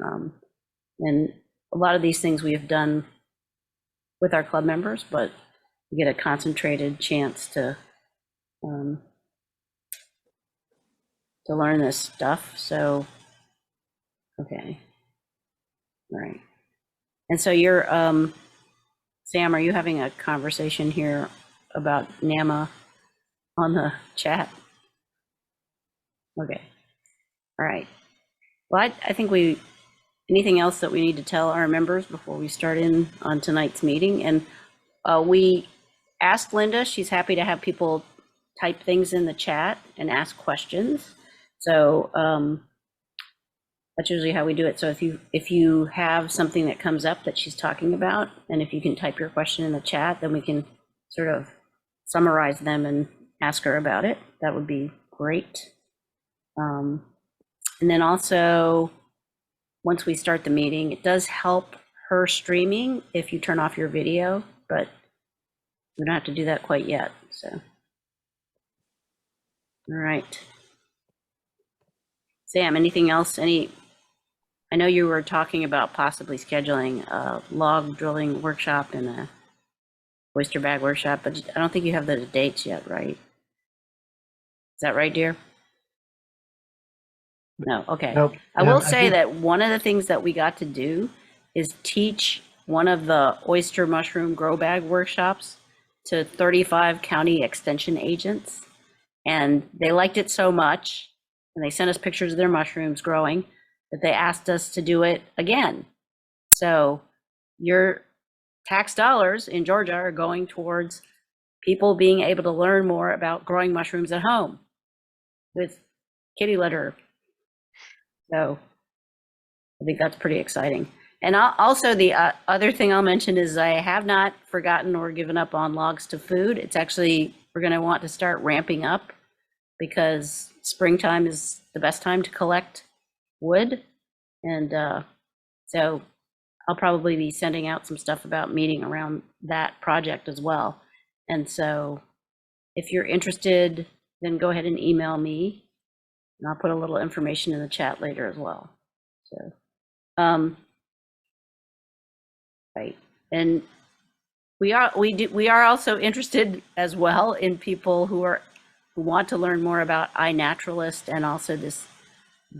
And a lot of these things we have done with our club members, but you get a concentrated chance to learn this stuff. So, okay. All right. And so you're, Sam, are you having a conversation here about NAMA on the chat? Okay. All right. Well, I think anything else that we need to tell our members before we start in on tonight's meeting? And we asked Linda, she's happy to have people type things in the chat and ask questions. So that's usually how we do it. So if you have something that comes up that she's talking about, and if you can type your question in the chat, then we can sort of summarize them and ask her about it. That would be great. And then also, once we start the meeting, it does help her streaming if you turn off your video, but we don't have to do that quite yet. So, all right. Sam, anything else? I know you were talking about possibly scheduling a log drilling workshop and a oyster bag workshop, but I don't think you have the dates yet, right? Is that right, dear? No, okay. Nope. I will I say think- that one of the things that we got to do is teach one of the oyster mushroom grow bag workshops to 35 county extension agents. And they liked it so much, and they sent us pictures of their mushrooms growing, that they asked us to do it again. So your tax dollars in Georgia are going towards people being able to learn more about growing mushrooms at home with kitty litter. So I think that's pretty exciting. And also the other thing I'll mention is I have not forgotten or given up on logs to food. It's actually, we're going to want to start ramping up because springtime is the best time to collect wood. And so I'll probably be sending out some stuff about meeting around that project as well. And so if you're interested, then go ahead and email me, and I'll put a little information in the chat later as well. So, right. And we are also interested as well in people who want to learn more about iNaturalist and also this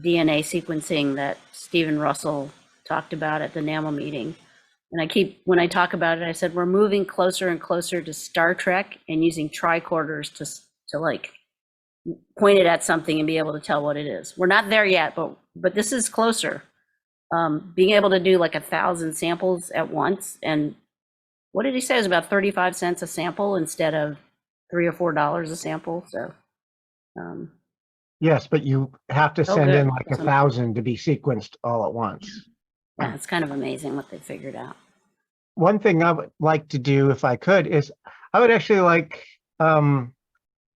DNA sequencing that Stephen Russell talked about at the NAMA meeting. And when I talk about it, I said, we're moving closer and closer to Star Trek and using tricorders to like point it at something and be able to tell what it is. We're not there yet, but this is closer. Being able to do like 1,000 samples at once. And what did he say? It was about 35 cents a sample instead of $3 or $4 a sample. So, Yes, but you have to send good. in like 1,000 to be sequenced all at once. yeah, it's kind of amazing what they figured out. One thing I would like to do, if I could, is I would actually like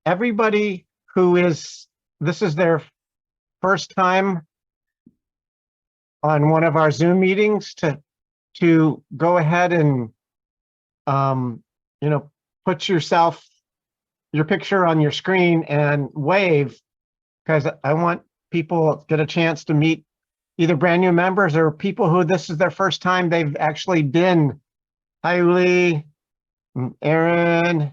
everybody who this is their first time on one of our Zoom meetings to go ahead and, put your picture on your screen and wave, because I want people to get a chance to meet either brand new members or people who this is their first time they've actually been. Hi, Lee, Aaron.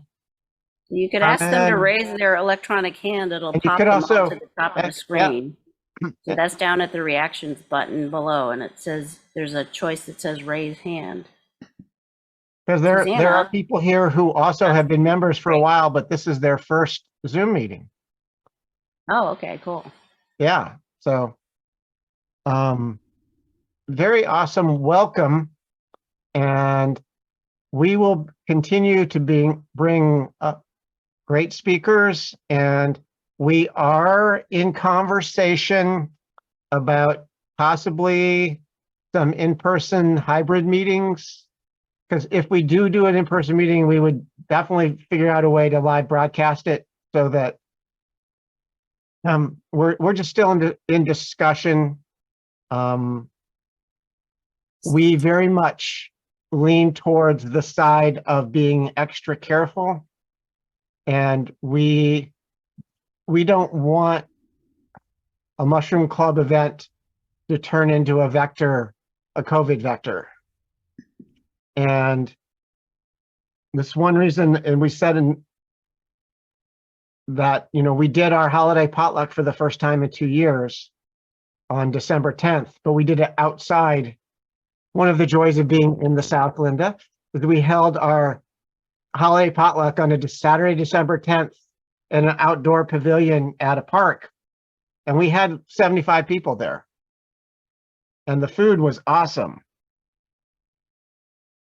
You could ask them to Carmen. raise their electronic hand. It'll And you pop could them also- onto the top of the yeah. screen. So that's down at the reactions button below, and it says, there's a choice that says raise hand. Because there are Susanna. people here who also have been members for a while, but this is their first Zoom meeting. Oh, okay, cool. Yeah, so very awesome welcome. And we will continue to bring up great speakers, and we are in conversation about possibly some in-person hybrid meetings. Because if we do an in-person meeting, we would definitely figure out a way to live broadcast it so that we're just still in discussion. We very much lean towards the side of being extra careful, and we don't want a Mushroom Club event to turn into a COVID vector. And this one reason, and we said that, we did our holiday potluck for the first time in 2 years on December 10th, but we did it outside. One of the joys of being in the South, Linda, is we held our holiday potluck on a Saturday, December 10th in an outdoor pavilion at a park. And we had 75 people there. And the food was awesome.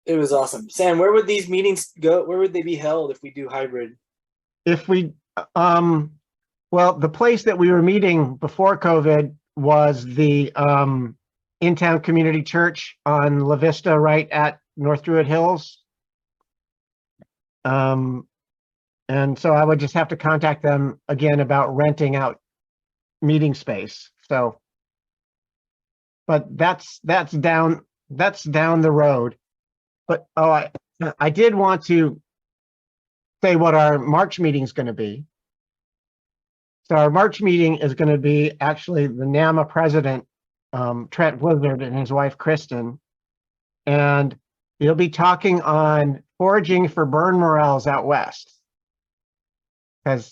It was awesome. Sam, where would these meetings go? Where would they be held if we do hybrid? If we, well, the place that we were meeting before COVID was the in-town community church on La Vista, right at North Druid Hills. And so I would just have to contact them again about renting out meeting space. So, but that's down the road. But I did want to say what our March meeting is going to be. So our March meeting is going to be actually the NAMA president, Trent Blizzard, and his wife, Kristen. And he'll be talking on foraging for burn morels out west. And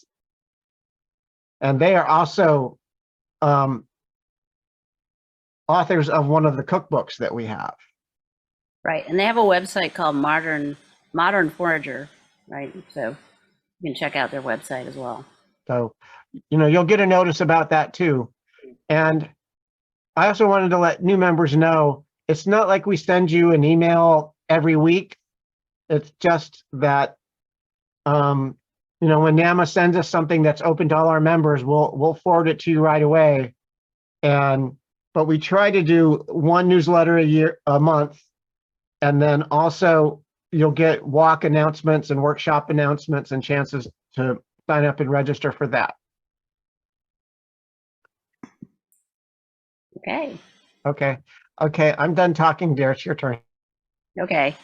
they are also authors of one of the cookbooks that we have. Right, and they have a website called Modern Forager, right? So you can check out their website as well. So, you'll get a notice about that too. And I also wanted to let new members know, it's not like we send you an email every week. It's just that, when NAMA sends us something that's open to all our members, we'll forward it to you right away. But we try to do one newsletter a month. And then also you'll get walk announcements and workshop announcements and chances to sign up and register for that. Okay. Okay. I'm done talking, dear. It's your turn. Okay.